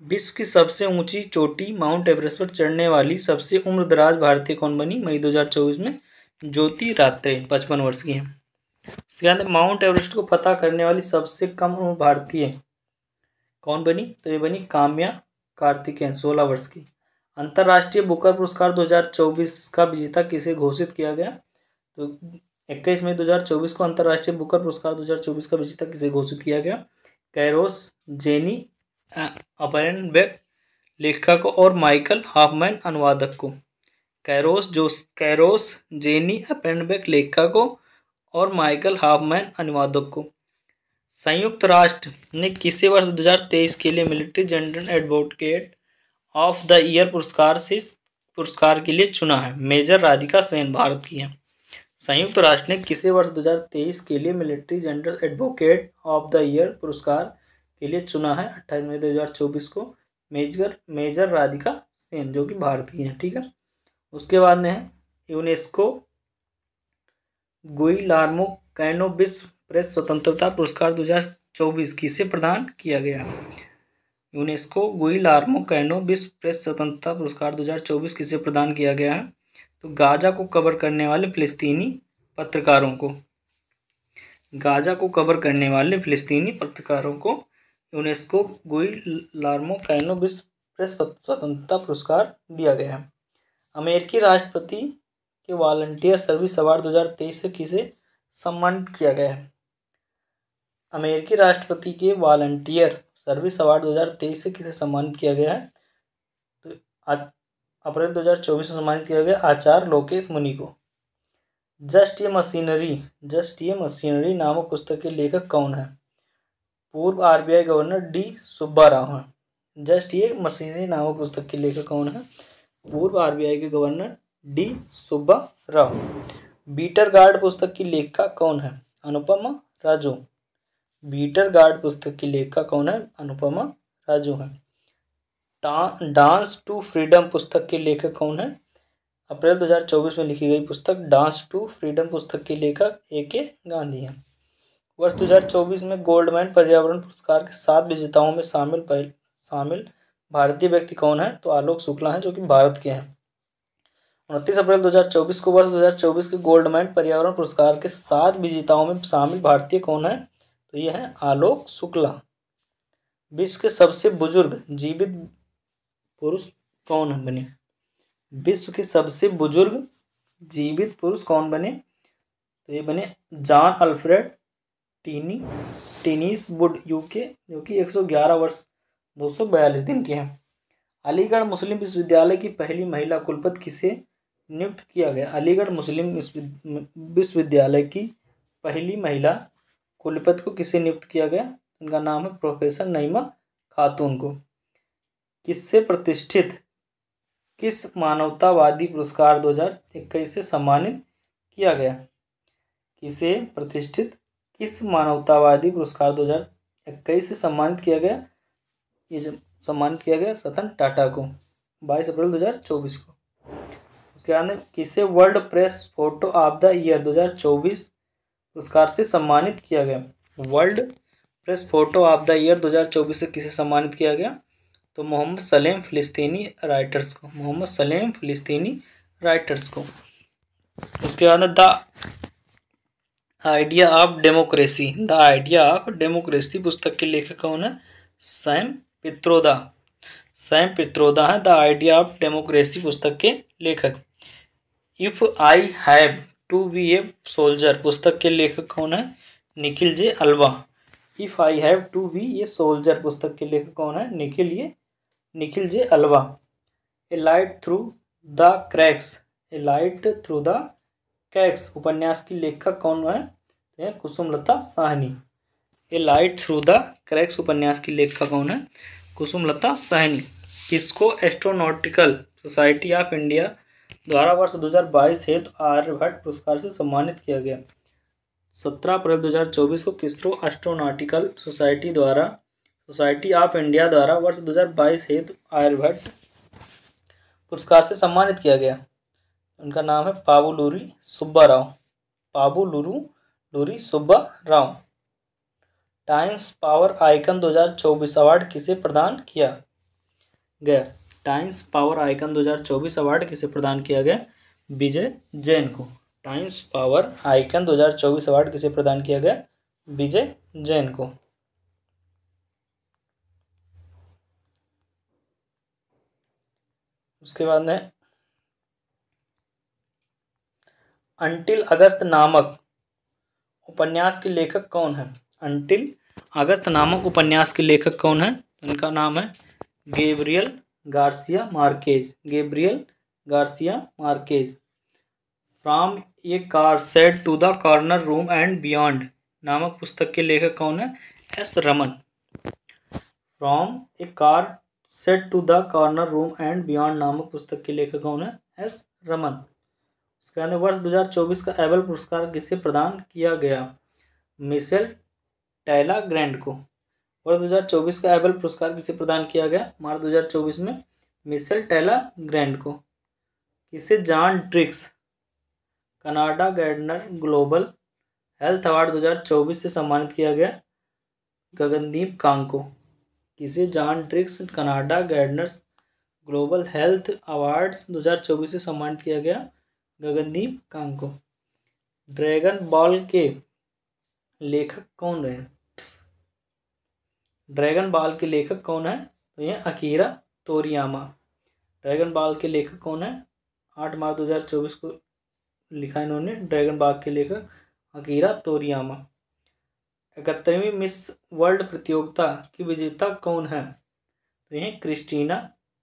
विश्व की सबसे ऊंची चोटी माउंट एवरेस्ट पर चढ़ने वाली सबसे उम्रदराज भारतीय कौन बनी? मई 2024 में ज्योति रात्रे 55 वर्ष की है। उसके बाद माउंट एवरेस्ट को फतह करने वाली सबसे कम उम्र भारतीय कौन बनी? तो ये बनी काम्या कार्तिकेयन 16 वर्ष की। अंतर्राष्ट्रीय बुकर पुरस्कार 2024 का विजेता किसे घोषित किया गया? तो 21 मई 2024 को अंतर्राष्ट्रीय बुकर पुरस्कार 2024 का विजेता किसे घोषित किया गया? कैरोस जेनी अपेनबेक लेखक और माइकल हॉफमैन अनुवादक को। कैरोस जेनी अपेनबेक लेखक और माइकल हॉफमैन अनुवादक को। संयुक्त राष्ट्र ने किसे वर्ष 2023 के लिए military general advocate of the year पुरस्कार के लिए चुना है? मेजर राधिका सेन भारत की है। संयुक्त राष्ट्र ने किसे वर्ष 2023 के लिए military general advocate of the year पुरस्कार के लिए चुना है? 28 मई 2024 को मेजर राधिका सेन, जो कि भारत की है। ठीक है। उसके बाद में है यूनेस्को गुइलार्मो कैनो विश्व प्रेस स्वतंत्रता पुरस्कार 2024 किसे प्रदान किया गया? यूनेस्को गुइलार्मो कैनो विश्व प्रेस स्वतंत्रता पुरस्कार 2024 किसे प्रदान किया गया है? तो गाजा को कवर करने वाले फिलिस्तीनी पत्रकारों को, गाजा को कवर करने वाले फिलिस्तीनी पत्रकारों को यूनेस्को गुइलार्मो कैनो विश्व प्रेस स्वतंत्रता पुरस्कार दिया गया है। अमेरिकी राष्ट्रपति के वॉलंटियर सर्विस अवार्ड 2023 से किसे सम्मानित किया गया है? अमेरिकी राष्ट्रपति के वॉलंटियर सर्विस अवार्ड 2023 से किसे सम्मानित किया गया है? तो अप्रैल 2024 में सम्मानित किया गया आचार्य लोकेश मुनि को। जस्ट ये मशीनरी नामक पुस्तक के लेखक कौन है? पूर्व RBI governor D Subba Rao हैं। जस्ट ये मशीनरी नामक पुस्तक के लेखक कौन है? पूर्व RBI के governor D Subba Rao. Bitter guard पुस्तक की लेखिका कौन है? अनुपमा राजू। बीटर गार्ड पुस्तक की लेखिका कौन है? अनुपमा राजू है। डांस टू फ्रीडम पुस्तक के लेखक कौन है? अप्रैल 2024 में लिखी गई पुस्तक डांस टू फ्रीडम पुस्तक के लेखक A.K. गांधी हैं। वर्ष 2024 में गोल्डमैन पर्यावरण पुरस्कार के 7 विजेताओं में शामिल भारतीय व्यक्ति कौन है? तो आलोक शुक्ला हैं, जो कि भारत के हैं। 29 अप्रैल 2024 को वर्ष 2024 के गोल्डमैन पर्यावरण पुरस्कार के 7 विजेताओं में शामिल भारतीय कौन है? तो ये है आलोक शुक्ला। विश्व के सबसे बुजुर्ग जीवित पुरुष कौन बने? विश्व के सबसे बुजुर्ग जीवित पुरुष कौन बने? तो ये बने जॉन अल्फ्रेड टीनीस वुड, यूके, जो कि 111 वर्ष 242 दिन के हैं। अलीगढ़ मुस्लिम विश्वविद्यालय की पहली महिला कुलपति किसे नियुक्त किया गया? अलीगढ़ मुस्लिम विश्वविद्यालय की पहली महिला कुलपति को किसे नियुक्त किया गया? उनका नाम है प्रोफेसर नईमा खातून को। किस मानवतावादी पुरस्कार 2021 से सम्मानित किया गया? किस मानवतावादी पुरस्कार 2021 से सम्मानित किया गया? ये जब सम्मानित किया गया रतन टाटा को 22 अप्रैल 2024 को। उसके बाद में किसे world press photo of the year 2024 पुरस्कार से सम्मानित किया गया? World press photo of the year 2024 से किसे सम्मानित किया गया? तो मोहम्मद सलेम फिलिस्तीनी राइटर्स को। उसके बाद द आइडिया ऑफ डेमोक्रेसी पुस्तक के लेखक कौन है? सैम पित्रोदा है द आइडिया ऑफ डेमोक्रेसी पुस्तक के लेखक। If I have to be a soldier पुस्तक के लेखक कौन है? Nikhil J Alva. If I have to be a soldier पुस्तक के लेखक कौन है? Nikhil J Alva. A light through the cracks उपन्यास की लेखक कौन है? Kusumlata Sahni. A light through the cracks उपन्यास की लेखिका कौन है? कुसुमलता साहनी। किसको एस्ट्रोनॉटिकल सोसाइटी ऑफ इंडिया द्वारा वर्ष 2022 हेतु आर्यभट्ट पुरस्कार से सम्मानित किया गया? 17 अप्रैल 2024 को किसको एस्ट्रोनॉटिकल सोसाइटी ऑफ इंडिया द्वारा वर्ष 2022 हेतु आर्यभट्ट पुरस्कार से सम्मानित किया गया? उनका नाम है Pabuluri Subba Rao. Times power icon 2024 award किसे प्रदान किया गया? टाइम्स पावर आइकन 2024 अवार्ड किसे प्रदान किया गया? विजय जैन को। टाइम्स पावर आइकन 2024 अवार्ड किसे प्रदान किया गया? विजय जैन को। उसके बाद में अंटिल अगस्त नामक उपन्यास के लेखक कौन है? अंटिल अगस्त नामक उपन्यास के लेखक कौन है? उनका नाम है Gabriel Garcia Marquez. From a car set to the corner room and beyond नामक पुस्तक के लेखक कौन है? S Raman. From a car set to the corner room and beyond नामक पुस्तक के लेखक कौन है? एस रमन। उसके बाद वर्ष 2024 का एबल पुरस्कार किसे प्रदान किया गया? मिशेल टैला ग्रैंड को। वर्ष 2024 का एबल पुरस्कार किसे प्रदान किया गया? मार्च 2024 में मिशेल टैला ग्रैंड को। किसे John Dirks Canada Gairdner global health award 2024 से सम्मानित किया गया गगनदीप कांग को। किसे John Dirks Canada Gairdners global health awards 2024 से सम्मानित किया गया गगनदीप कांग को। ड्रैगन बॉल के लेखक कौन रहे? ड्रैगन बॉल के लेखक कौन है? तो ये अकीरा तोरियामा। ड्रैगन बॉल के लेखक कौन है? 8 मार्च 2024 को लिखा इन्होंने। ड्रैगन बॉल के लेखक अकीरा तोरियामा। 71वीं मिस वर्ल्ड प्रतियोगिता की विजेता कौन है? तो ये क्रिस्टीना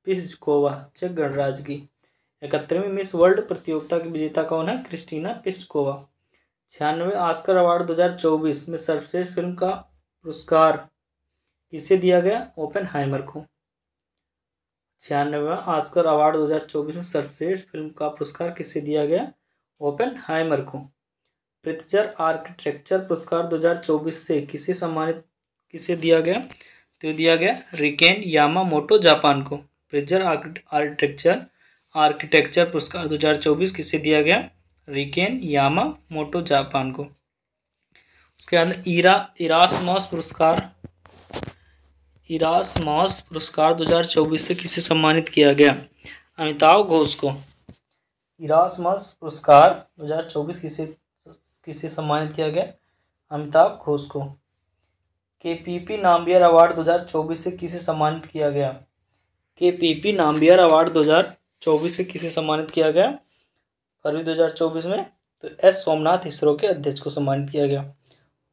पिस्कोवा, चेक गणराज्य की। 71वीं मिस वर्ल्ड प्रतियोगिता की विजेता कौन है? Kristina Piskova. 96वें ऑस्कर अवार्ड 2024 में सर्वश्रेष्ठ फिल्म का पुरस्कार किसे दिया गया? ओपेनहाइमर को। 96वां ऑस्कर अवार्ड 2024 में सर्वश्रेष्ठ फिल्म का पुरस्कार किसे दिया गया? ओपेनहाइमर को। प्रित्जर आर्किटेक्चर पुरस्कार 2024 से किसे दिया गया? तो दिया गया रिकेन यामामोटो जापान को। प्रित्जर आर्किटेक्चर पुरस्कार 2024 किसे दिया गया? रिकेन यामामोटो जापान को। उसके बाद इरासमस पुरस्कार 2024 से किसे सम्मानित किया गया? अमिताभ घोष को। इरासमस पुरस्कार 2024 किसे सम्मानित किया गया? अमिताभ घोष को। केपीपी नाम्बियर अवार्ड 2024 से किसे सम्मानित किया गया? केपीपी नाम्बियर अवार्ड 2024 से किसे सम्मानित किया गया फरवरी 2024 में? तो एस सोमनाथ इसरो के अध्यक्ष को सम्मानित किया गया।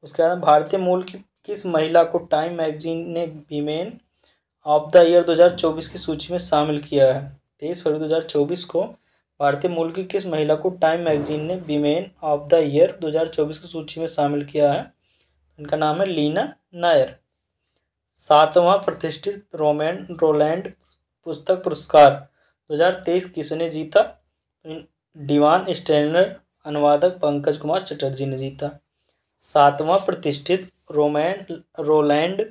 उसके बाद भारतीय मूल की किस महिला को टाइम मैगजीन ने वीमेन ऑफ द ईयर 2024 की सूची में शामिल किया है? 23 फरवरी 2024 को भारतीय मूल की किस महिला को टाइम मैगजीन ने वीमेन ऑफ द ईयर 2024 की सूची में शामिल किया है? इनका नाम है लीना नायर। 7वां प्रतिष्ठित रोलैंड पुस्तक पुरस्कार 2023 किसने जीता? डिवान स्टेनर अनुवादक पंकज कुमार चटर्जी ने जीता। 7वां प्रतिष्ठित रोलैंड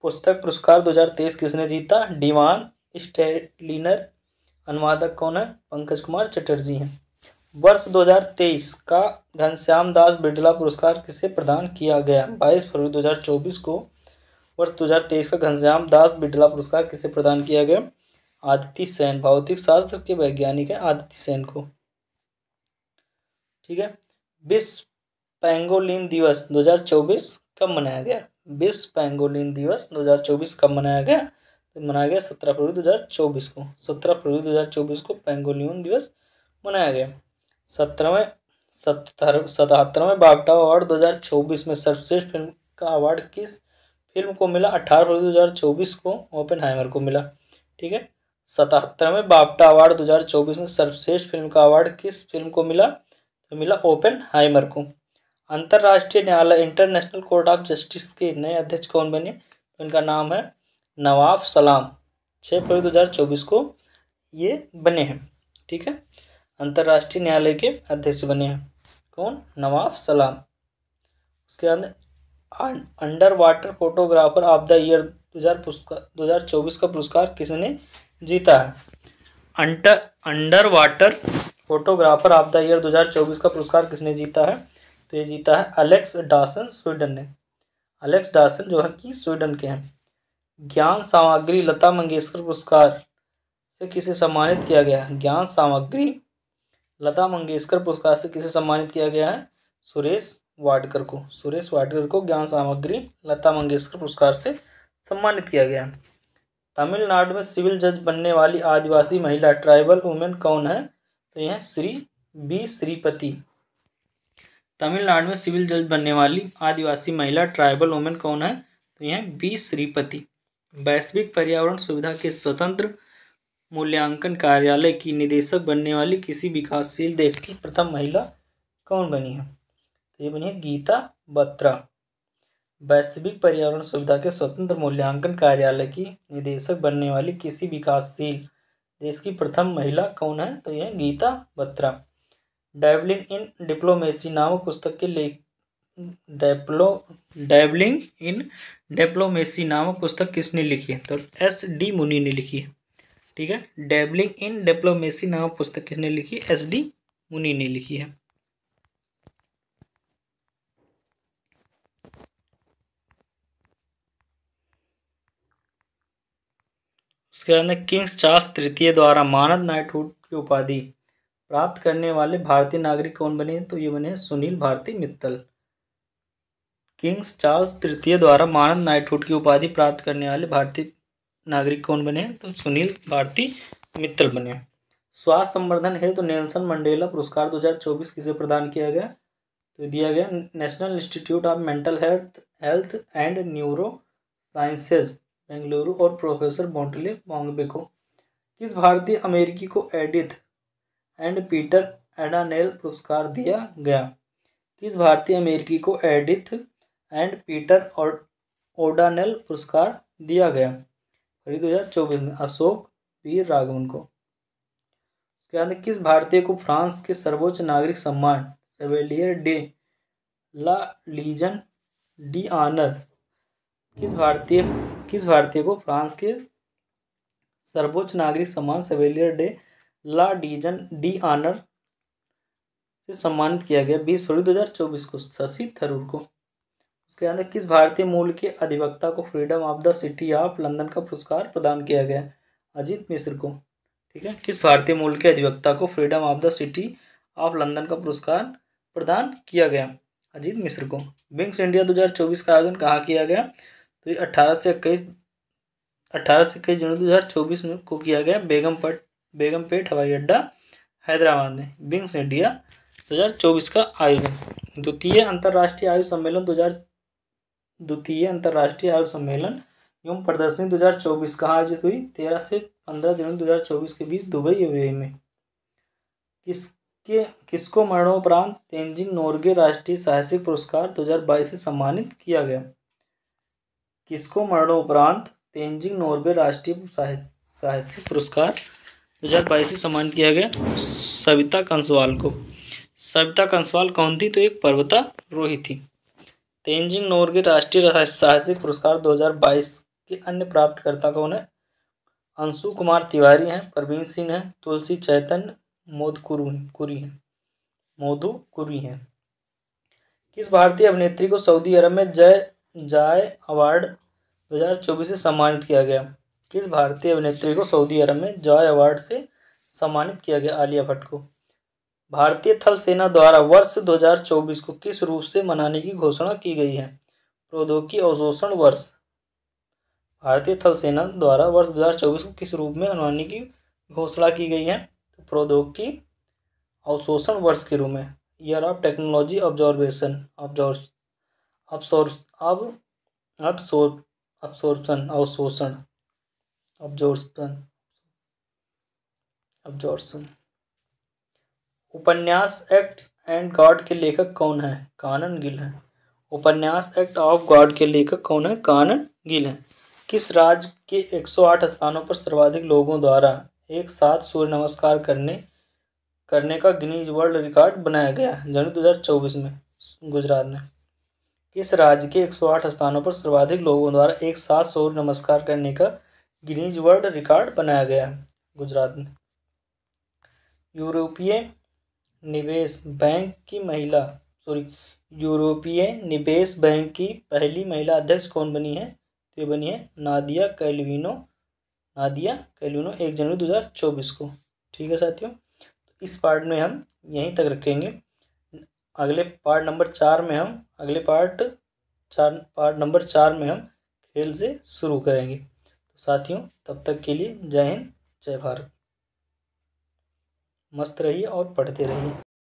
पुस्तक पुरस्कार 2023 किसने जीता? डिवान स्टेनर अनुवादक कौन है? पंकज कुमार चटर्जी हैं। वर्ष 2023 का घनश्याम दास बिड़ला पुरस्कार किसे प्रदान किया गया? 22 फरवरी 2024 को वर्ष 2023 का घनश्याम दास बिड़ला पुरस्कार किसे प्रदान किया गया? आदित्य सेन, भौतिक शास्त्र के वैज्ञानिक हैं आदित्य सेन को। ठीक है। विश्व पेंगोलिन दिवस 2024 कब मनाया गया? विश्व पेंगोलिन दिवस 2024 कब मनाया गया? तो मनाया गया 17 फरवरी 2024 को। 17 फरवरी 2024 को पेंगोलिन दिवस मनाया गया। 77वें बाफ्टा अवार्ड 2024 में सर्वश्रेष्ठ फिल्म का अवार्ड किस फिल्म को मिला? 18 फरवरी 2024 को ओपेनहाइमर को मिला। ठीक है। 77वें बाफ्टा अवार्ड 2024 में सर्वश्रेष्ठ फिल्म का अवार्ड किस फिल्म को मिला? तो मिला ओपेनहाइमर को। अंतर्राष्ट्रीय न्यायालय इंटरनेशनल कोर्ट ऑफ जस्टिस के नए अध्यक्ष कौन बने? तो इनका नाम है नवाफ सलाम। 6 फरवरी 2024 को ये बने हैं। ठीक है। अंतर्राष्ट्रीय न्यायालय के अध्यक्ष बने हैं कौन? नवाफ सलाम। उसके बाद under water photographer of the year 2024 का पुरस्कार किसने जीता है? Under water photographer of the year 2024 का पुरस्कार किसने जीता है? तो ये जीता है एलेक्स डॉसन, स्वीडन ने। एलेक्स डॉसन जो है कि स्वीडन के हैं। ज्ञान सामग्री लता मंगेशकर पुरस्कार से किसे सम्मानित किया गया है? ज्ञान सामग्री लता मंगेशकर पुरस्कार से किसे सम्मानित किया गया है? सुरेश वाडकर को। सुरेश वाडकर को ज्ञान सामग्री लता मंगेशकर पुरस्कार से सम्मानित किया गया। तमिलनाडु में सिविल जज बनने वाली आदिवासी महिला ट्राइबल वुमेन कौन है? तो यह श्री बी श्रीपति। तमिलनाडु में सिविल जज बनने वाली आदिवासी महिला ट्राइबल वुमेन कौन है? तो यह बी श्रीपति। वैश्विक पर्यावरण सुविधा के स्वतंत्र मूल्यांकन कार्यालय की निदेशक बनने वाली किसी विकासशील देश की प्रथम महिला कौन बनी है? तो ये बनी है गीता बत्रा। वैश्विक पर्यावरण सुविधा के स्वतंत्र मूल्यांकन कार्यालय की निदेशक बनने वाली किसी विकासशील देश की प्रथम महिला कौन है? तो यह गीता बत्रा। डैबलिंग इन डिप्लोमेसी नामक पुस्तक के डैबलिंग इन डिप्लोमेसी नामक पुस्तक किसने लिखी है? तो एस.डी. मुनि ने लिखी है। ठीक है। डैबलिंग इन डिप्लोमेसी नामक पुस्तक किसने लिखी? एस.डी. मुनि ने लिखी है। उसके बाद में किंग्स चार्ल्स तृतीय द्वारा मानद नाइटहुड की उपाधि प्राप्त करने वाले भारतीय नागरिक कौन बने? तो ये बने सुनील भारती मित्तल। किंग्स चार्ल्स तृतीय द्वारा मानद नाइटहुड की उपाधि प्राप्त करने वाले भारतीय नागरिक कौन बने? तो सुनील भारती मित्तल बने। स्वास्थ्य संवर्धन हेतु तो नेल्सन मंडेला पुरस्कार 2024 किसे प्रदान किया गया? तो दिया गया national institute of mental health and neuro sciences Bengaluru और प्रोफेसर मोंटले बॉम्बे को। किस भारतीय अमेरिकी को एडिथ एंड पीटर एडानेल पुरस्कार दिया गया? किस भारतीय अमेरिकी को एडिथ एंड पीटर और ओडानेल पुरस्कार दिया गया? 2024 में अशोक वीर राघवन को। उसके बाद किस भारतीय को फ्रांस के सर्वोच्च नागरिक सम्मान chevalier de la legion d' honneur किस भारतीय को फ्रांस के सर्वोच्च नागरिक सम्मान chevalier de la legion d' honneur से सम्मानित किया गया 20 फरवरी 2024 को? शशि थरूर को। उसके अंदर किस भारतीय मूल के अधिवक्ता को freedom of the city of London का पुरस्कार प्रदान किया गया? अजीत मिश्र को। ठीक है, किस भारतीय मूल के अधिवक्ता को freedom of the city of London का पुरस्कार प्रदान किया गया? अजीत मिश्र को। विंग्स इंडिया 2024 का आयोजन कहाँ किया गया? तो ये 18 से 21 जनवरी 2024 में को किया गया बेगमपेट हवाई अड्डा हैदराबाद में। विंग्स इंडिया 2024 का आयोजन। द्वितीय अंतर्राष्ट्रीय आयु सम्मेलन एवं प्रदर्शनी 2024 कहाँ आयोजित हुई? 13 से 15 जनवरी 2024 के बीच दुबई यूएई में। किसको मरणोपरांत तेंजिंग नोर्गे राष्ट्रीय साहसिक पुरस्कार 2022 से सम्मानित किया गया? किसको मरणोपरांत तेंजिंग नोर्गे राष्ट्रीय साहसिक पुरस्कार 2022 से सम्मानित किया गया? सविता कंसवाल को। सविता कंसवाल कौन थी? तो एक पर्वतारोही थी। तेंजिंग नोर्गे राष्ट्रीय साहसिक पुरस्कार 2022 के अन्य प्राप्तकर्ता कौन है? अंशु कुमार तिवारी हैं, प्रवीण सिंह हैं, तुलसी चैतन्य, मोधु कुरी हैं। किस भारतीय अभिनेत्री को सऊदी अरब में जाय अवार्ड 2024 से सम्मानित किया गया? किस भारतीय अभिनेत्री को सऊदी अरब में जॉय अवार्ड से सम्मानित किया गया? आलिया भट्ट को। भारतीय थल सेना द्वारा वर्ष 2024 को किस रूप से मनाने की घोषणा की गई है? प्रौद्योगिकी अवशोषण वर्ष। भारतीय थल सेना द्वारा वर्ष 2024 को किस रूप में मनाने की घोषणा की गई है? तो प्रौद्योगिकी अवशोषण वर्ष के रूप में। Year of technology observation absorption. उपन्यास एक्ट एंड गॉड के लेखक कौन है? कानन गिल है। उपन्यास एक्ट ऑफ गॉड के लेखक कौन है? कानन गिल है। किस राज्य के 108 स्थानों पर सर्वाधिक लोगों द्वारा एक साथ सूर्य नमस्कार करने का गिनीज वर्ल्ड रिकॉर्ड बनाया गया? जनवरी 2024 में गुजरात में। किस राज्य के 108 स्थानों पर सर्वाधिक लोगों द्वारा एक साथ सूर्य नमस्कार करने का गिनीज वर्ल्ड रिकॉर्ड बनाया गया? गुजरात में। यूरोपीय निवेश बैंक की पहली महिला अध्यक्ष कौन बनी है? तो ये बनी है नादिया कैलविनो 1 जनवरी 2024 को। ठीक है साथियों, तो इस पार्ट में हम यहीं तक रखेंगे। अगले पार्ट नंबर 4 में हम खेल से शुरू करेंगे। तो साथियों, तब तक के लिए जय हिंद, जय भारत। मस्त रहिए और पढ़ते रहिए।